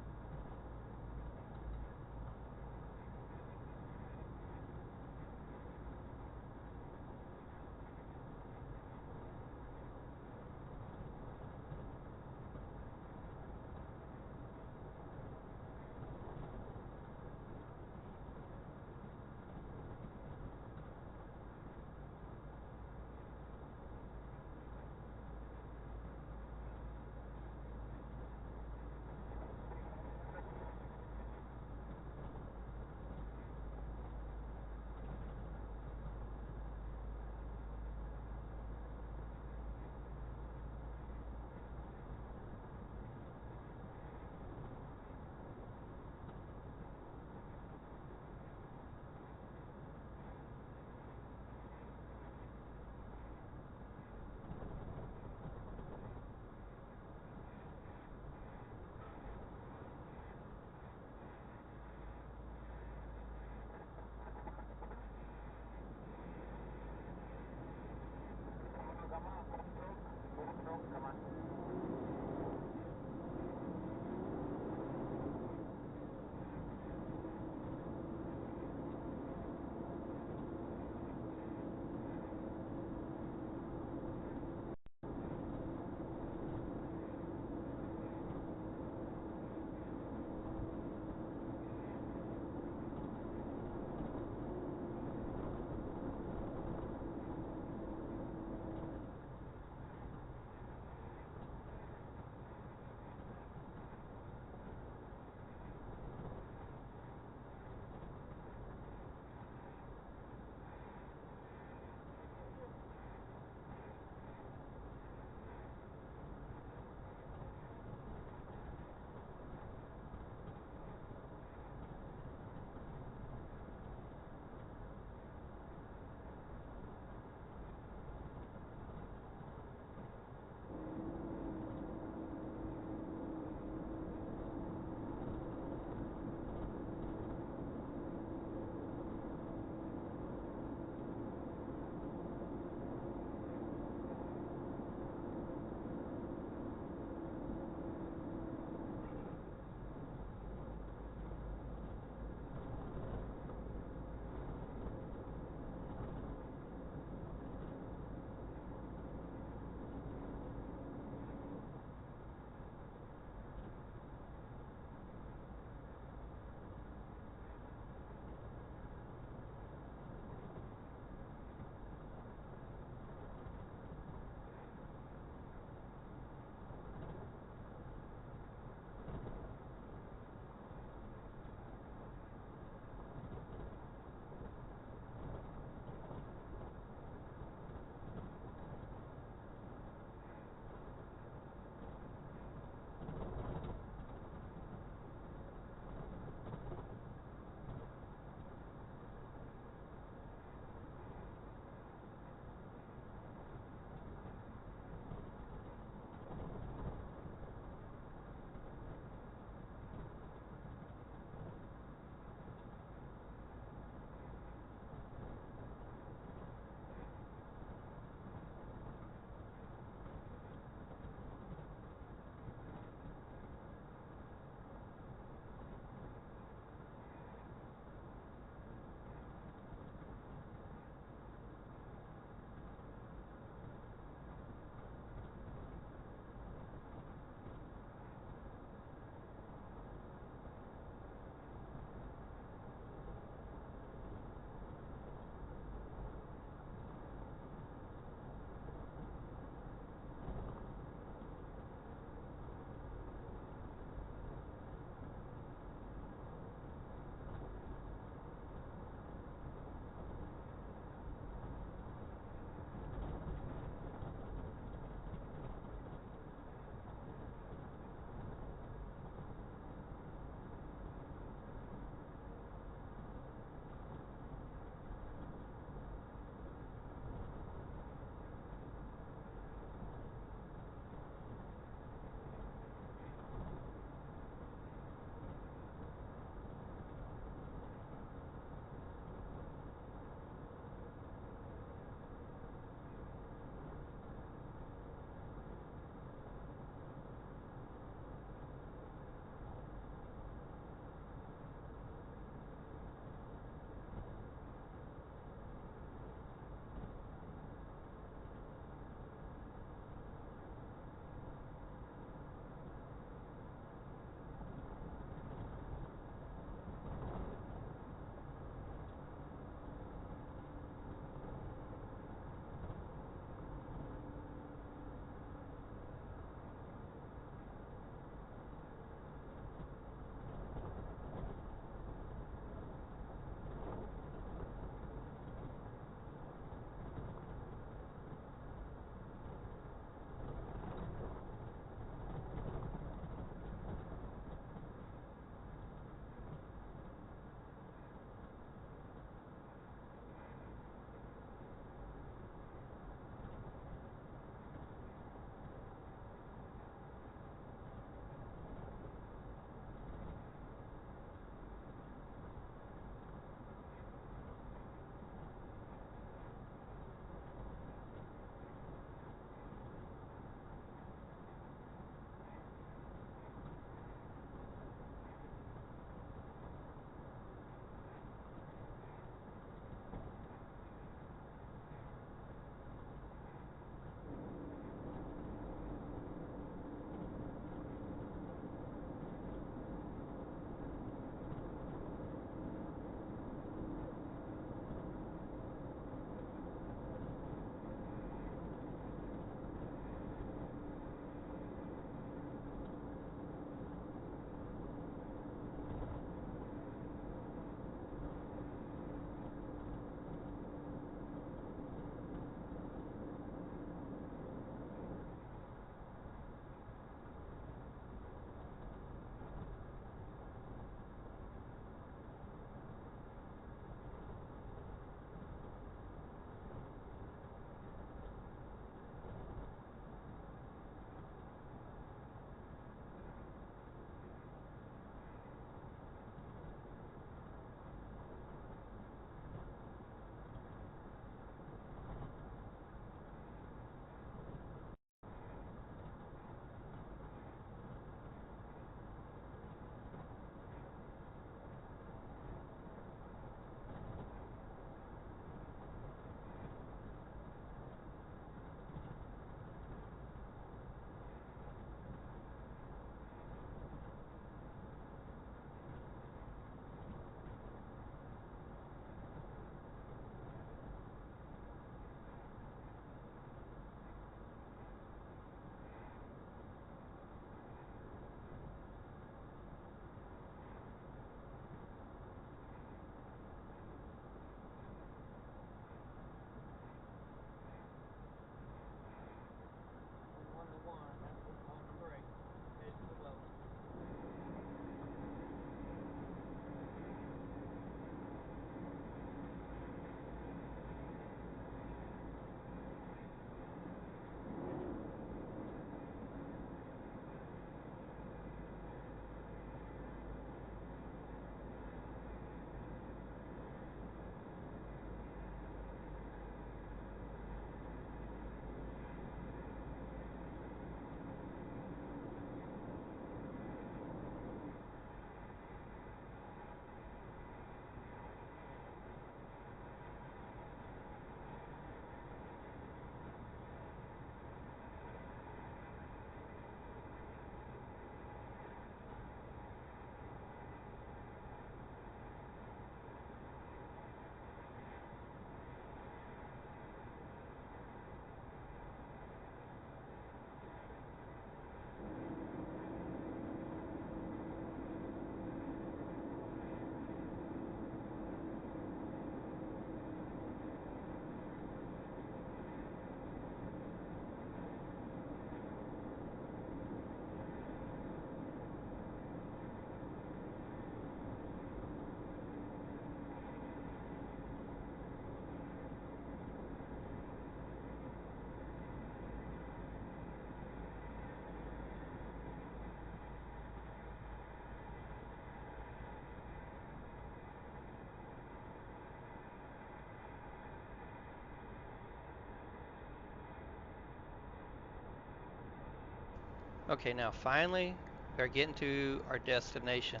Okay, now finally we're getting to our destination.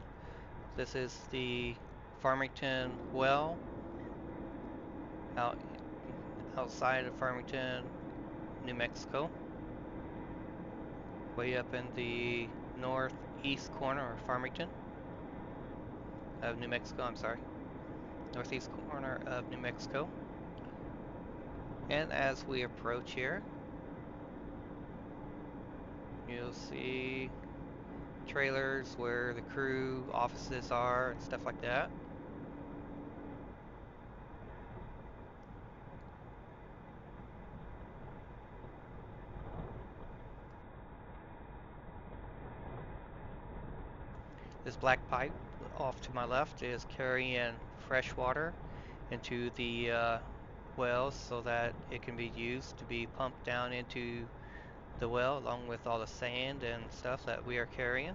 This is the Farmington Well out outside of Farmington, New Mexico, way up in the northeast corner of Farmington of New Mexico. I'm sorry, northeast corner of New Mexico. And as we approach here, you'll see trailers where the crew offices are and stuff like that. This black pipe off to my left is carrying fresh water into the wells so that it can be used to be pumped down into the well along with all the sand and stuff that we are carrying.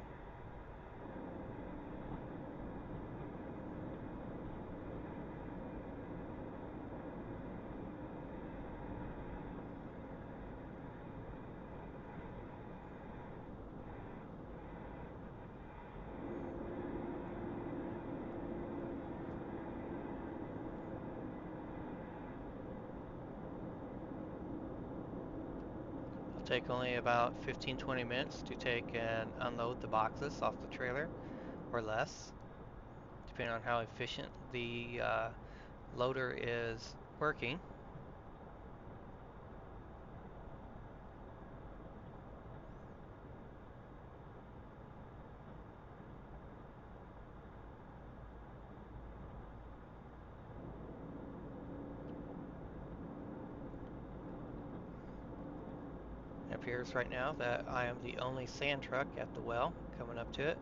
It'll take only about 15-20 minutes to take and unload the boxes off the trailer or less, depending on how efficient the loader is working. It appears right now that I am the only sand truck at the well coming up to it,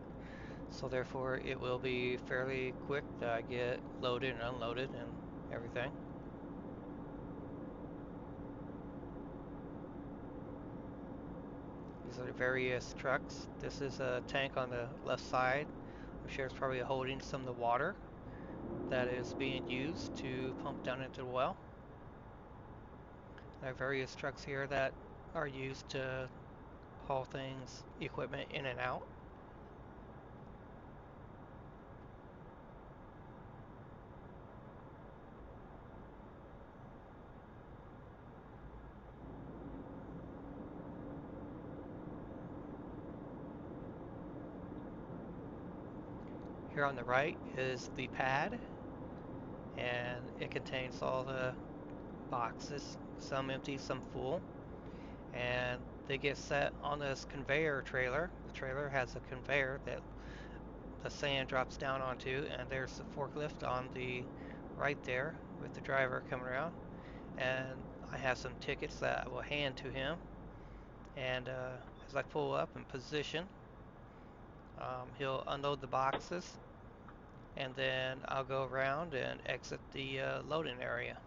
so therefore it will be fairly quick that I get loaded and unloaded and everything. These are the various trucks. This is a tank on the left side. I'm sure it's probably holding some of the water that is being used to pump down into the well. There are various trucks here that are used to haul things, equipment in and out. Here on the right is the pad, and it contains all the boxes, some empty, some full, and they get set on this conveyor trailer. The trailer has a conveyor that the sand drops down onto, and there's the forklift on the right there with the driver coming around, and I have some tickets that I will hand to him, and as I pull up and position, he'll unload the boxes, and then I'll go around and exit the loading area.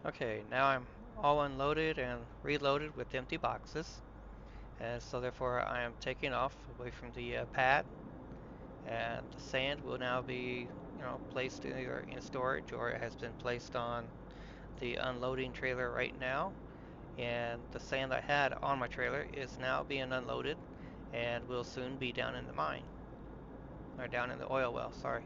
Okay, now I'm all unloaded and reloaded with empty boxes, and so therefore I am taking off away from the pad, and the sand will now be, placed either in storage or it has been placed on the unloading trailer right now. And the sand I had on my trailer is now being unloaded and will soon be down in the mine, or down in the oil well, sorry.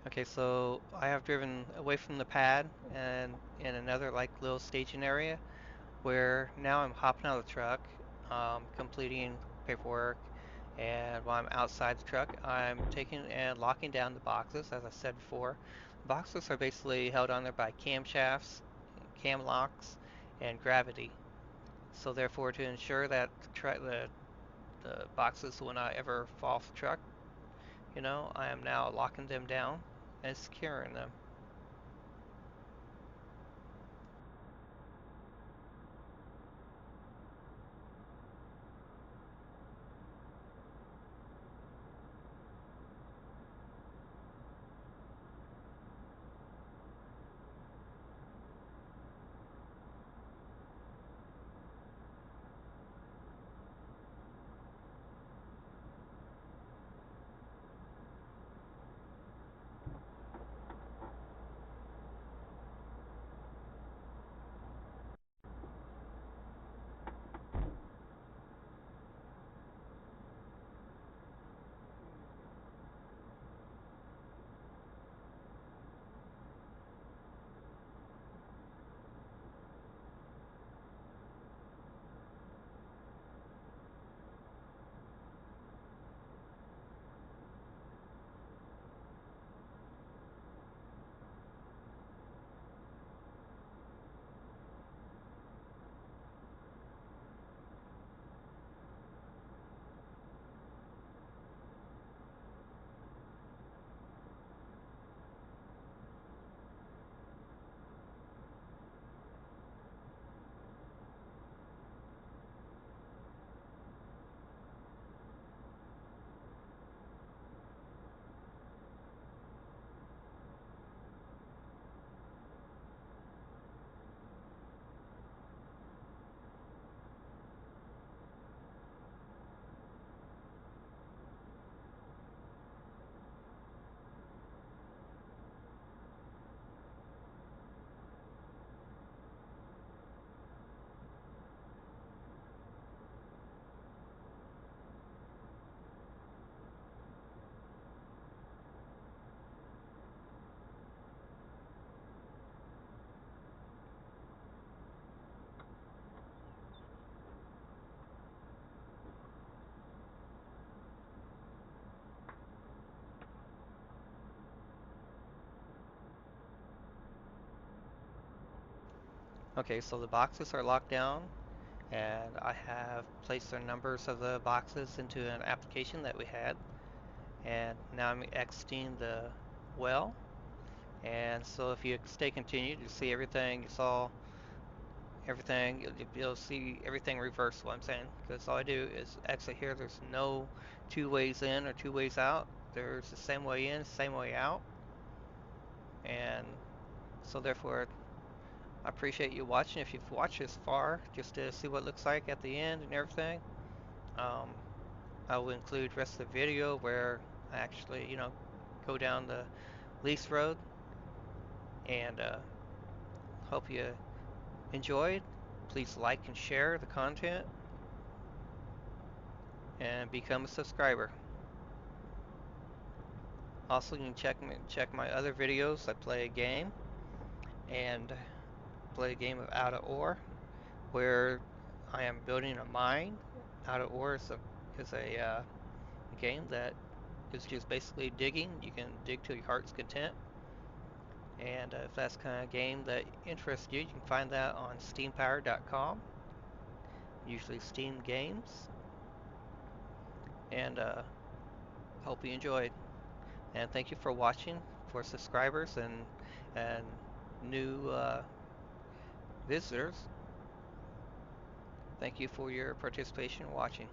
Okay, so I have driven away from the pad and in another like little staging area where now I'm hopping out of the truck, completing paperwork, and while I'm outside the truck, I'm taking and locking down the boxes, as I said before. Boxes are basically held on there by camshafts, cam locks, and gravity. So therefore, to ensure that the boxes will not ever fall off the truck, I am now locking them down and securing them. Okay, so the boxes are locked down, and I have placed the numbers of the boxes into an application that we had, and now I'm exiting the well. And so if you stay continued, you see everything, you saw everything, you'll see everything reversed, what I'm saying, because all I do is exit here. There's no two ways in or two ways out. There's the same way in, same way out, and so therefore I appreciate you watching. If you've watched this far, just to see what it looks like at the end and everything. Um, I will include the rest of the video where I actually, go down the lease road, and hope you enjoyed. Please like and share the content and become a subscriber. Also, you can check my other videos. I play a game and play a game of out of ore where I am building a mine. Out of ore is a game that is just basically digging. You can dig to your heart's content. And if that's the kind of game that interests you, you can find that on steampower.com, usually Steam Games. And hope you enjoyed. And thank you for watching. For subscribers and new visitors, thank you for your participation and watching.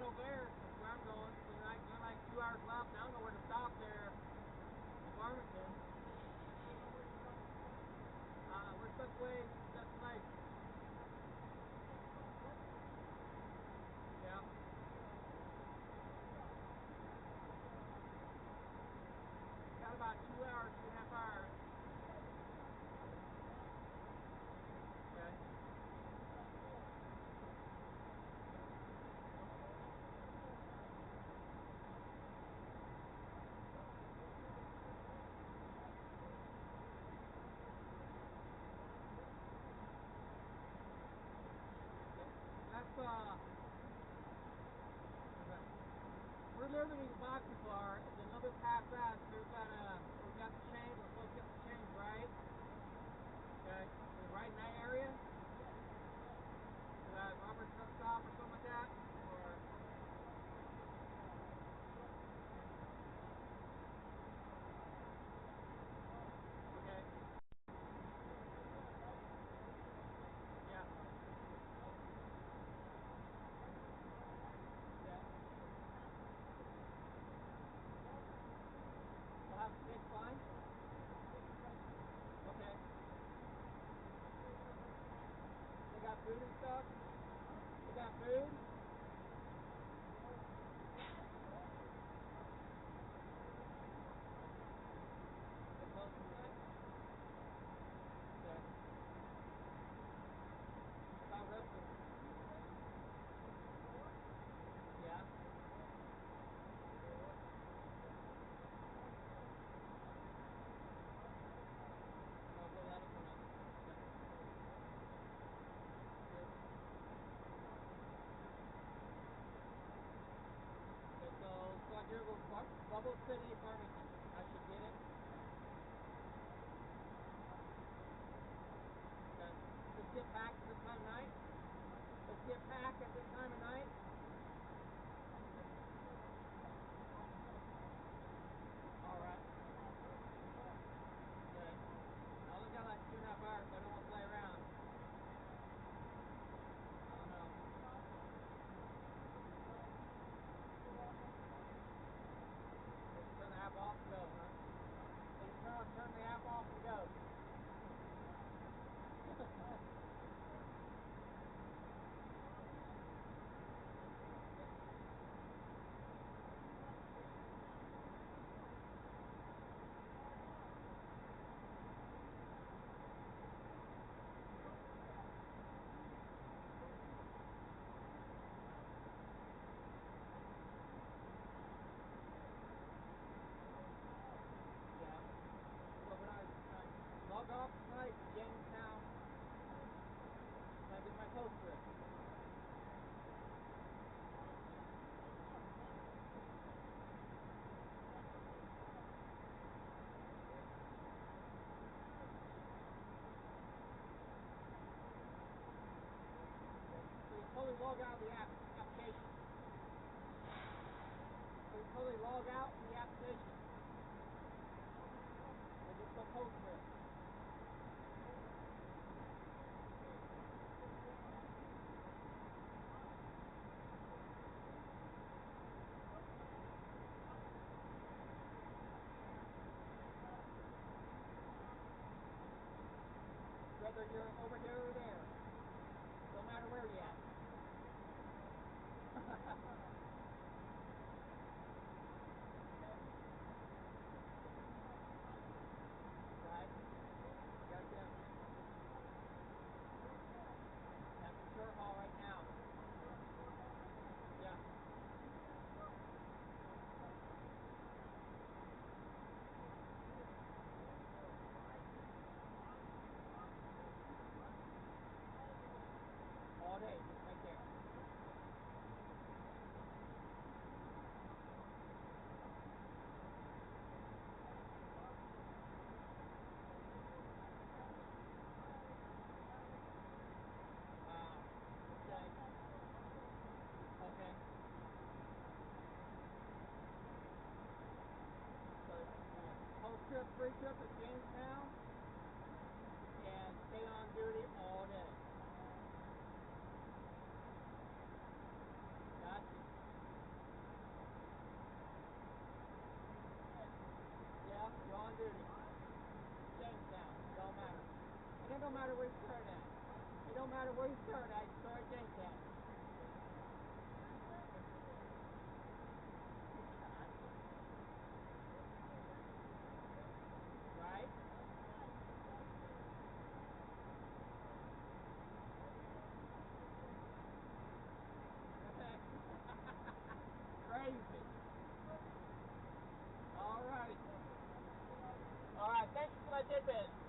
over there. That's where I'm going. So you're like 2 hours left. I don't know where to stop there in Farmington. Where's the best way? That's nice. Yeah. Got about 2 hours, 2.5 hours. Okay. We're living in Boxy Bar, and then a little bit past that, there's that, we got the change, we're supposed to get the change, right? Okay, so right in that area? Is that Robert's truck stop or something like that? Or... Okay. Yeah. It's fine? Okay. They got food and stuff? They got food? They're close tonight? Okay. About wrestling? Yeah. So here goes Bubble City, Farmington. I should get it. Okay. Let's get packed at this time of night. Let's get packed at this time of night. Alright. Okay. I only got like 2.5 hours, so I don't want to play around. I don't know. Turn the app off and go, huh? Turn the app off and go. Log off tonight to Jamestown. I did my post trip. So you totally log out of the application. So you totally log out of the application. And just go post trip. Whether you're over here or there, no matter where you're at. Right? Gotcha. That's the short haul right now. Yeah. All day, right there. Wow. Okay. So, post trip, free trip to Jamestown, and stay on duty all day. Gotcha. where you start at. It don't matter where you start at, you start yank at. Right? Crazy. All right. All right, thank you for that tidbit.